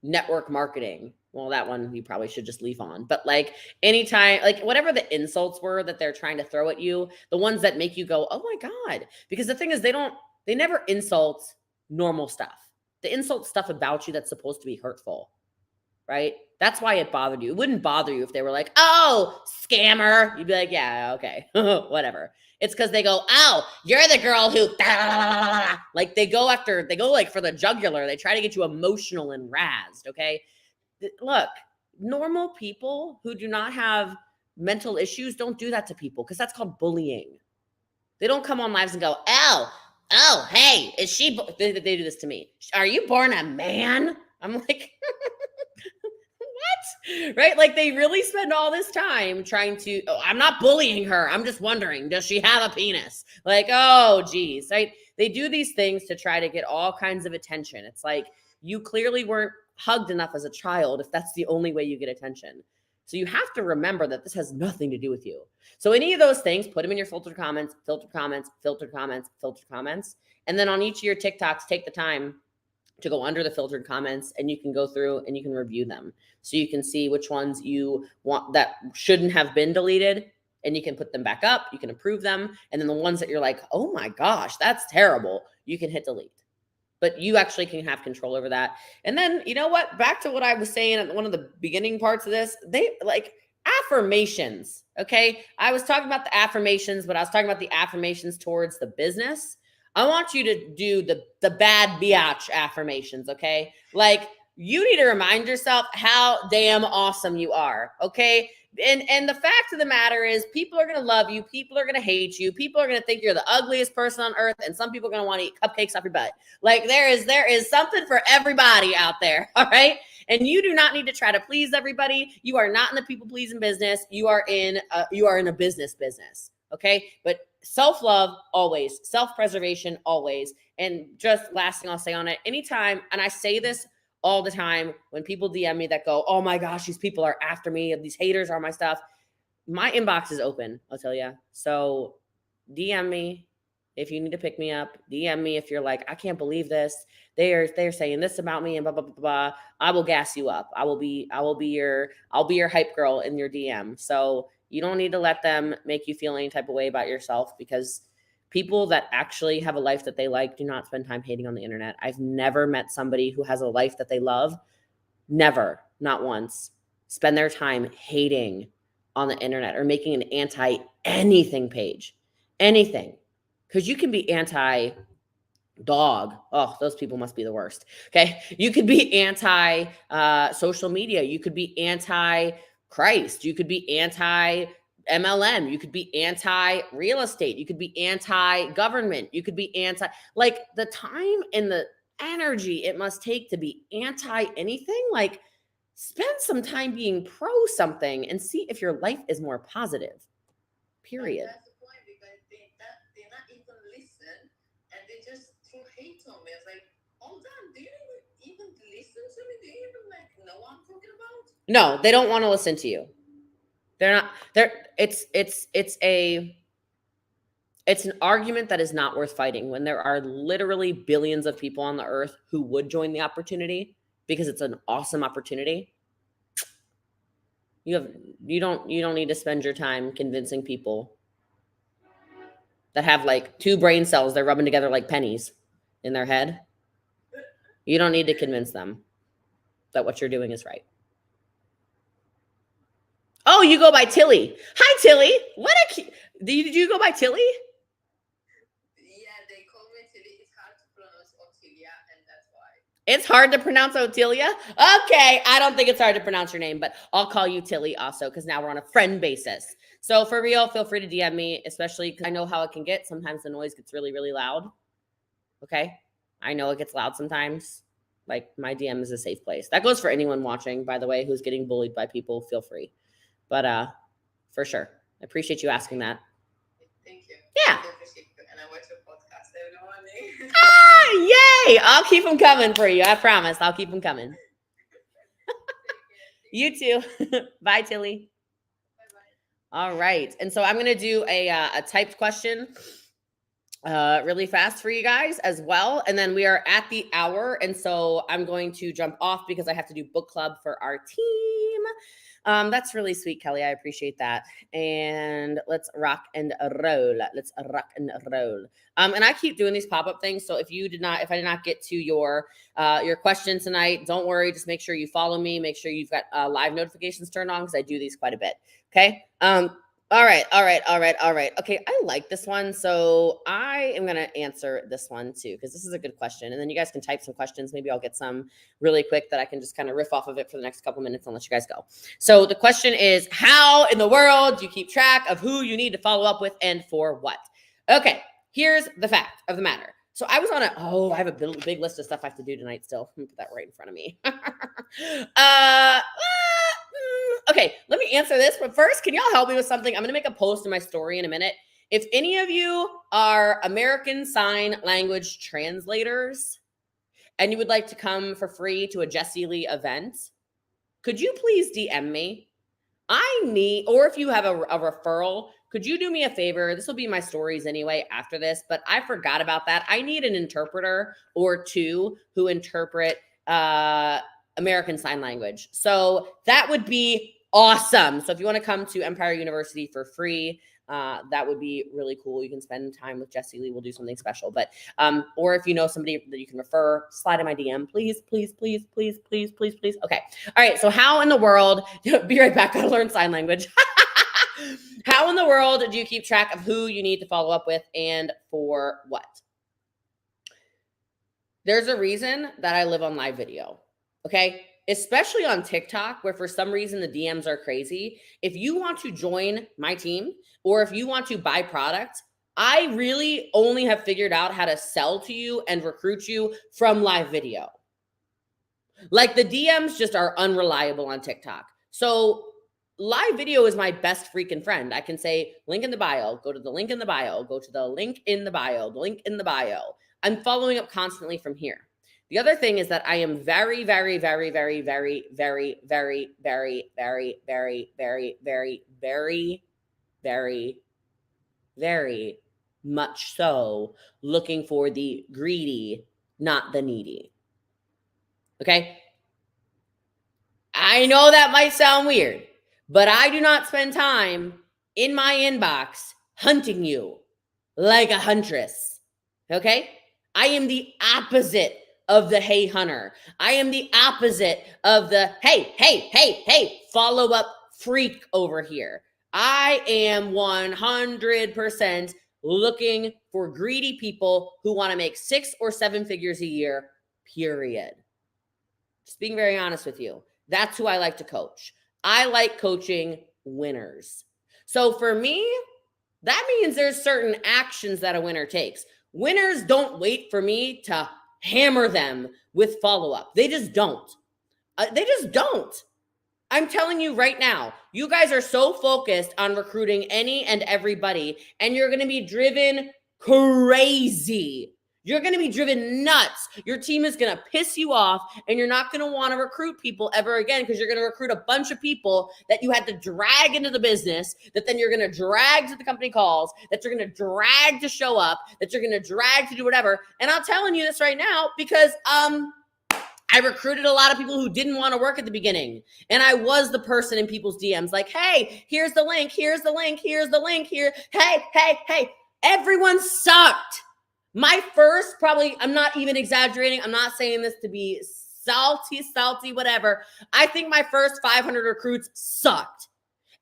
network marketing, well, that one you probably should just leave on. But like anytime, like whatever the insults were that they're trying to throw at you, the ones that make you go, oh my God. Because the thing is, they never insult normal stuff. They insult stuff about you that's supposed to be hurtful. Right? That's why it bothered you. It wouldn't bother you if they were like, oh, scammer. You'd be like, yeah, okay, whatever. It's because they go, oh, you're the girl who, like they go like for the jugular. They try to get you emotional and razzed. Okay. Look, normal people who do not have mental issues don't do that to people, because that's called bullying. They don't come on lives and go, oh, hey, is she, they do this to me. Are you born a man? I'm like, what? Right? Like they really spend all this time trying to, oh, I'm not bullying her. I'm just wondering, does she have a penis? Like, oh, geez. Right? They do these things to try to get all kinds of attention. It's like, you clearly weren't hugged enough as a child if that's the only way you get attention. So you have to remember that this has nothing to do with you. So any of those things, put them in your filtered comments. And then on each of your TikToks, take the time to go under the filtered comments, and you can go through and you can review them. So you can see which ones you want that shouldn't have been deleted, and you can put them back up. You can approve them. And then the ones that you're like, oh my gosh, that's terrible, you can hit delete. But you actually can have control over that. And then, you know what? Back to what I was saying at one of the beginning parts of this, they like affirmations. Okay. I was talking about the affirmations, but I was talking about the affirmations towards the business. I want you to do the bad biatch affirmations. Okay. Like you need to remind yourself how damn awesome you are. Okay. And the fact of the matter is people are going to love you. People are going to hate you. People are going to think you're the ugliest person on earth. And some people are going to want to eat cupcakes off your butt. Like there is something for everybody out there. All right. And you do not need to try to please everybody. You are not in the people pleasing business. You are in a business. Okay. But self-love always, self-preservation always. And just last thing I'll say on it, anytime, and I say this all the time when people DM me that go, oh my gosh, these people are after me, these haters are my stuff. My inbox is open, I'll tell you. So DM me if you need to pick me up. DM me if you're like, I can't believe this. They're saying this about me and blah blah blah blah. I will gas you up. I'll be your hype girl in your DM. So you don't need to let them make you feel any type of way about yourself, because people that actually have a life that they like do not spend time hating on the internet. I've never met somebody who has a life that they love, never, not once, spend their time hating on the internet or making an anti anything page, anything. Because you can be anti dog. Oh, those people must be the worst. Okay. You could be anti social media. You could be anti Christ. You could be anti MLM. You could be anti real estate. You could be anti government. You could be anti, like, the time and the energy it must take to be anti anything. Like, spend some time being pro something and see if your life is more positive. Period. That's the point, because they not even listen, and they just throw hate on me. It's like, hold on, do you even listen to me? Do you even know what I'm talking about? No, they don't want to listen to you. It's an argument that is not worth fighting when there are literally billions of people on the earth who would join the opportunity because it's an awesome opportunity. You don't need to spend your time convincing people that have like 2 brain cells they're rubbing together like pennies in their head. You don't need to convince them that what you're doing is right. Oh, you go by Tilly. Hi, Tilly. Did you go by Tilly? Yeah, they call me Tilly. It's hard to pronounce Otilia, and that's why. It's hard to pronounce Otilia? Okay, I don't think it's hard to pronounce your name, but I'll call you Tilly also, because now we're on a friend basis. So for real, feel free to DM me, especially because I know how it can get. Sometimes the noise gets really, really loud. Okay? I know it gets loud sometimes. Like, my DM is a safe place. That goes for anyone watching, by the way, who's getting bullied by people. Feel free. But for sure. I appreciate you asking that. Thank you. Yeah. I appreciate you, and I watch your podcast every morning. Yay! I'll keep them coming for you. I promise. I'll keep them coming. You too. Bye, Tilly. Bye-bye. All right. And so I'm going to do a typed question really fast for you guys as well. And then we are at the hour. And so I'm going to jump off because I have to do book club for our team. That's really sweet, Kelly. I appreciate that. And let's rock and roll. And I keep doing these pop-up things. So if I did not get to your question tonight, don't worry. Just make sure you follow me. Make sure you've got live notifications turned on, because I do these quite a bit. Okay. All right. Okay. I like this one. So I am going to answer this one too, because this is a good question. And then you guys can type some questions. Maybe I'll get some really quick that I can just kind of riff off of it for the next couple minutes and let you guys go. So the question is, how in the world do you keep track of who you need to follow up with and for what? Okay. Here's the fact of the matter. So I was on I have a big list of stuff I have to do tonight still. Let me put that right in front of me. Okay, let me answer this. But first, can y'all help me with something? I'm going to make a post in my story in a minute. If any of you are American Sign Language translators and you would like to come for free to a Jessie Lee event, could you please DM me? Or if you have a referral, could you do me a favor? This will be my stories anyway after this, but I forgot about that. I need an interpreter or 2 who interpret American Sign Language. So that would be awesome. So if you want to come to Empire University for free, that would be really cool. You can spend time with Jessie Lee. We'll do something special. But or if you know somebody that you can refer, slide in my DM, please. Okay. All right. So how in the world, be right back. Gotta learn sign language. How in the world do you keep track of who you need to follow up with and for what? There's a reason that I live on live video. okay? Especially on TikTok, where for some reason the DMs are crazy. If you want to join my team or if you want to buy product, I really only have figured out how to sell to you and recruit you from live video. Like the DMs just are unreliable on TikTok. So live video is my best freaking friend. I can say link in the bio, go to the link in the bio, go to the link in the bio, the link in the bio. I'm following up constantly from here. The other thing is that I am very, very, very, very, very, very, very, very, very, very, very, very, very, very, very much so looking for the greedy, not the needy. Okay? I know that might sound weird, but I do not spend time in my inbox hunting you like a huntress. Okay? I am the opposite of the hey hunter. I am the opposite of the hey, follow up freak over here. I am 100% looking for greedy people who want to make 6 or 7 figures a year, period. Just being very honest with you. That's who I like to coach. I like coaching winners. So for me, that means there's certain actions that a winner takes. Winners don't wait for me to hammer them with follow-up. They just don't. I'm telling you right now, you guys are so focused on recruiting any and everybody, and you're going to be driven crazy. You're going to be driven nuts. Your team is going to piss you off, and you're not going to want to recruit people ever again because you're going to recruit a bunch of people that you had to drag into the business, that then you're going to drag to the company calls, that you're going to drag to show up, that you're going to drag to do whatever. And I'm telling you this right now because I recruited a lot of people who didn't want to work at the beginning. And I was the person in people's DMs like, hey, here's the link, here's the link, here's the link here. Hey. Everyone sucked. My first, probably, I'm not even exaggerating. I'm not saying this to be salty, whatever. I think my first 500 recruits sucked.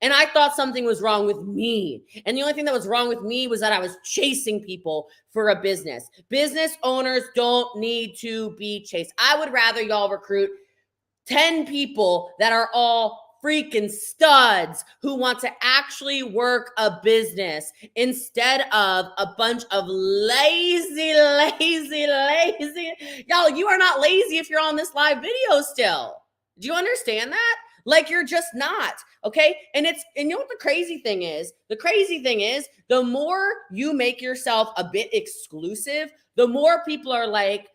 And I thought something was wrong with me. And the only thing that was wrong with me was that I was chasing people for a business. Business owners don't need to be chased. I would rather y'all recruit 10 people that are all freaking studs who want to actually work a business instead of a bunch of lazy. Y'all, you are not lazy if you're on this live video still. Do you understand that? Like, you're just not, okay? And you know what the crazy thing is? The crazy thing is the more you make yourself a bit exclusive, the more people are like,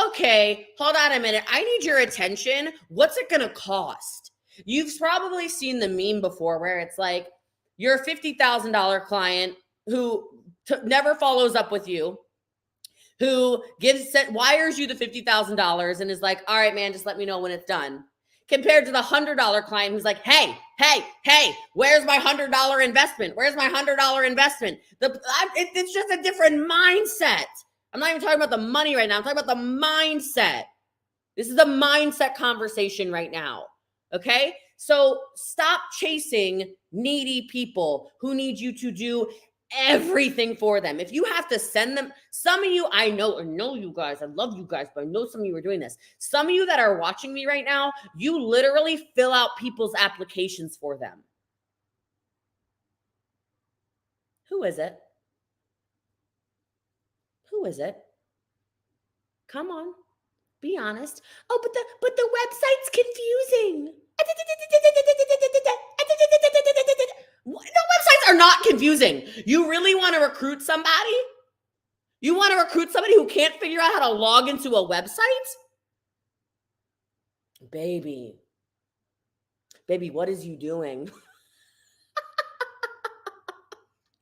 okay, hold on a minute. I need your attention. What's it going to cost? You've probably seen the meme before where it's like, you're a $50,000 client who never follows up with you, who wires you the $50,000 and is like, all right, man, just let me know when it's done. Compared to the $100 client who's like, hey, where's my $100 investment? Where's my $100 investment? It's just a different mindset. I'm not even talking about the money right now. I'm talking about the mindset. This is a mindset conversation right now. Okay? So stop chasing needy people who need you to do everything for them. If you have to send them, some of you, I know you guys, I love you guys, but I know some of you are doing this. Some of you that are watching me right now, you literally fill out people's applications for them. Who is it? Who is it? Come on, be honest. Oh, but the website's confusing. No, websites are not confusing. You really want to recruit somebody? You want to recruit somebody who can't figure out how to log into a website? Baby, what is you doing?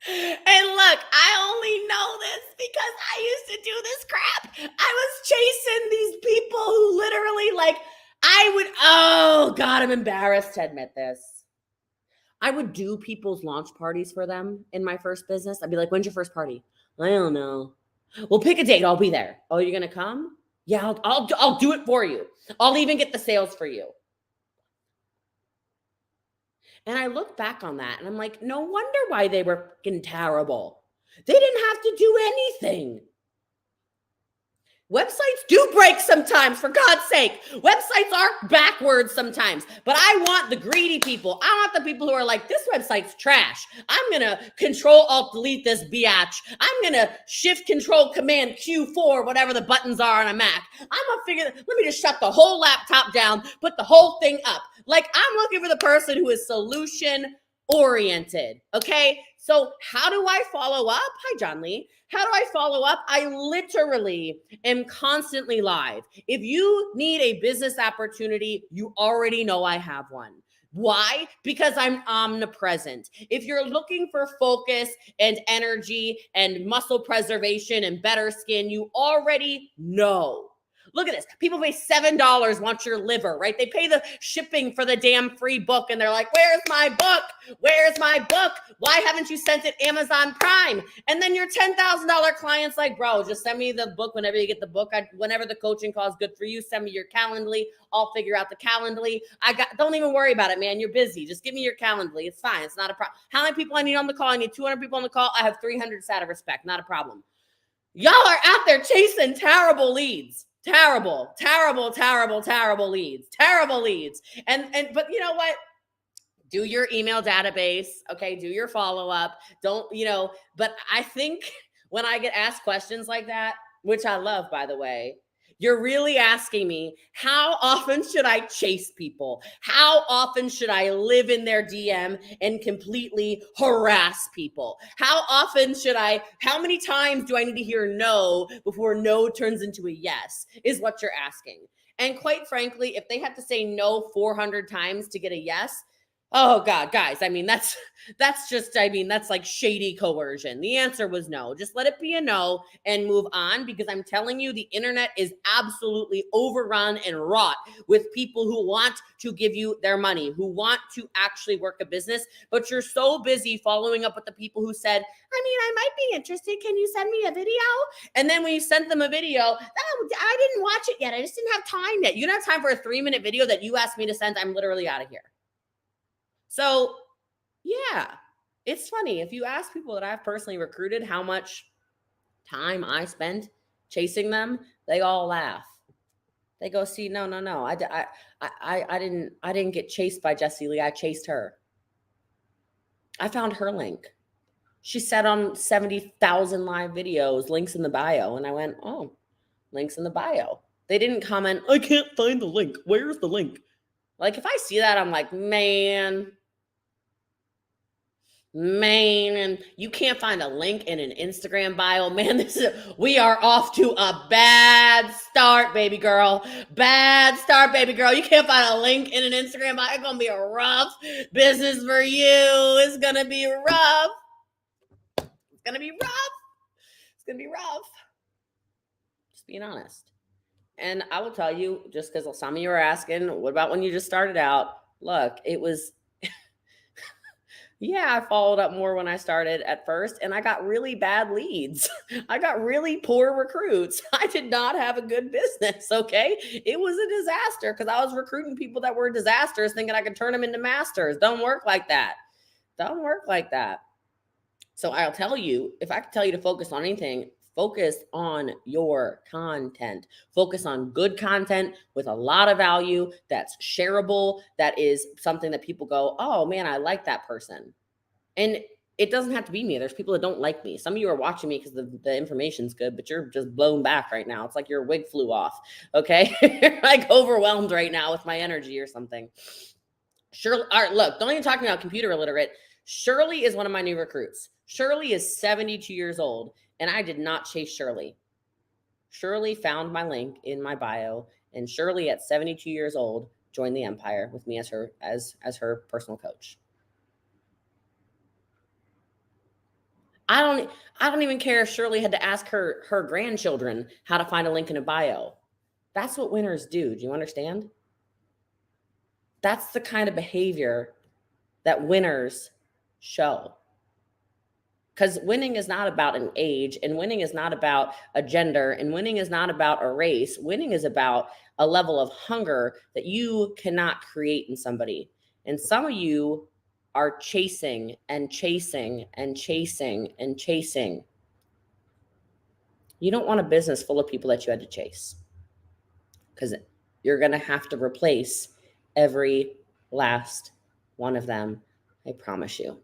And look, I only know this because I used to do this crap. I was chasing these people who literally oh God, I'm embarrassed to admit this. I would do people's launch parties for them in my first business. I'd be like, when's your first party? I don't know. Well, pick a date. I'll be there. Oh, you're going to come? Yeah, I'll do it for you. I'll even get the sales for you. And I look back on that and I'm like, no wonder why they were freaking terrible. They didn't have to do anything. Websites do break sometimes, for God's sake. Websites are backwards sometimes, but I want the greedy people. I want the people who are like, this website's trash. I'm going to Control-Alt-Delete this biatch. I'm going to Shift-Control-Command Q4, whatever the buttons are on a Mac. I'm going to let me just shut the whole laptop down, put the whole thing up. Like, I'm looking for the person who is solution-oriented, okay? So how do I follow up? Hi, John Lee. How do I follow up? I literally am constantly live. If you need a business opportunity, you already know I have one. Why? Because I'm omnipresent. If you're looking for focus and energy and muscle preservation and better skin, you already know. Look at this. People pay $7, want your liver, right? They pay the shipping for the damn free book and they're like, where's my book? Where's my book? Why haven't you sent it Amazon Prime? And then your $10,000 client's like, bro, just send me the book whenever you get the book. Whenever the coaching call is good for you, send me your Calendly. I'll figure out the Calendly. Don't even worry about it, man. You're busy. Just give me your Calendly. It's fine. It's not a problem. How many people I need on the call? I need 200 people on the call. I have 300 out of respect. Not a problem. Y'all are out there chasing terrible leads. Terrible leads. Terrible leads. But you know what? Do your email database. Okay. Do your follow-up. Don't, but I think when I get asked questions like that, which I love, by the way, you're really asking me, how often should I chase people? How often should I live in their DM and completely harass people? How many times do I need to hear no before no turns into a yes, is what you're asking. And quite frankly, if they have to say no 400 times to get a yes, oh God, guys, that's like shady coercion. The answer was no. Just let it be a no and move on, because I'm telling you, the internet is absolutely overrun and wrought with people who want to give you their money, who want to actually work a business, but you're so busy following up with the people who said, I might be interested. Can you send me a video? And then when you sent them a video, oh, I didn't watch it yet. I just didn't have time yet. You don't have time for a 3-minute video that you asked me to send. I'm literally out of here. So yeah, it's funny. If you ask people that I've personally recruited how much time I spent chasing them, they all laugh. They go, see, no. I didn't get chased by Jessie Lee. I chased her. I found her link. She said on 70,000 live videos, links in the bio. And I went, oh, links in the bio. They didn't comment, I can't find the link. Where's the link? Like, if I see that, I'm like, man, you can't find a link in an Instagram bio. Man, we are off to a bad start, baby girl. Bad start, baby girl. You can't find a link in an Instagram bio. It's going to be a rough business for you. It's going to be rough. It's going to be rough. Just being honest. And I will tell you, just because some of you are asking, what about when you just started out? Look, it was, yeah, I followed up more when I started at first, and I got really bad leads. I got really poor recruits. I did not have a good business, okay? It was a disaster because I was recruiting people that were disasters thinking I could turn them into masters. Don't work like that. So I'll tell you, if I could tell you to focus on anything, focus on your content. Focus on good content with a lot of value that's shareable, that is something that people go, oh man, I like that person. And it doesn't have to be me. There's people that don't like me. Some of you are watching me because the information's good, but you're just blown back right now. It's like your wig flew off, okay? You're like overwhelmed right now with my energy or something. Shirley, all right, look, don't even talk about computer illiterate. Shirley is one of my new recruits. Shirley is 72 years old. And I did not chase Shirley. Shirley found my link in my bio, and Shirley at 72 years old joined the empire with me as her personal coach. I don't even care if Shirley had to ask her grandchildren how to find a link in a bio. That's what winners do. Do you understand? That's the kind of behavior that winners show. Because winning is not about an age, and winning is not about a gender, and winning is not about a race. Winning is about a level of hunger that you cannot create in somebody. And some of you are chasing and chasing and chasing and chasing. You don't want a business full of people that you had to chase, because you're going to have to replace every last one of them. I promise you.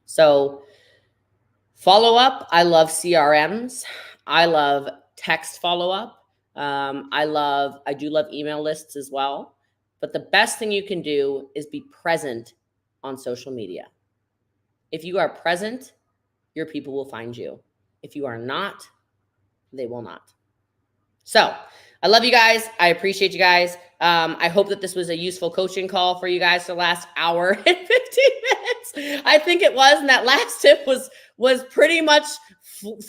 So follow up. I love CRMs. I love text follow up. I do love email lists as well. But the best thing you can do is be present on social media. If you are present, your people will find you. If you are not, they will not. So I love you guys. I appreciate you guys. I hope that this was a useful coaching call for you guys for the last hour and 15 minutes. I think it was. And that last tip was pretty much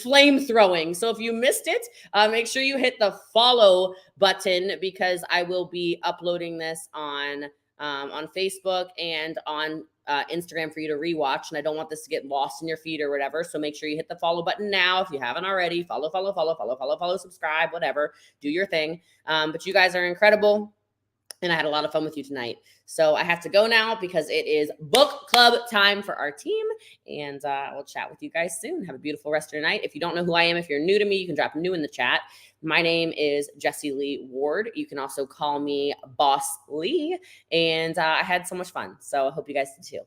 flame throwing. So if you missed it, make sure you hit the follow button, because I will be uploading this on Facebook and on Instagram for you to rewatch. And I don't want this to get lost in your feed or whatever. So make sure you hit the follow button now. If you haven't already, follow, subscribe, whatever, do your thing. But you guys are incredible. And I had a lot of fun with you tonight. So I have to go now because it is book club time for our team. And I will chat with you guys soon. Have a beautiful rest of your night. If you don't know who I am, if you're new to me, you can drop new in the chat. My name is Jessie Lee Ward. You can also call me Boss Lee. And I had so much fun. So I hope you guys did too.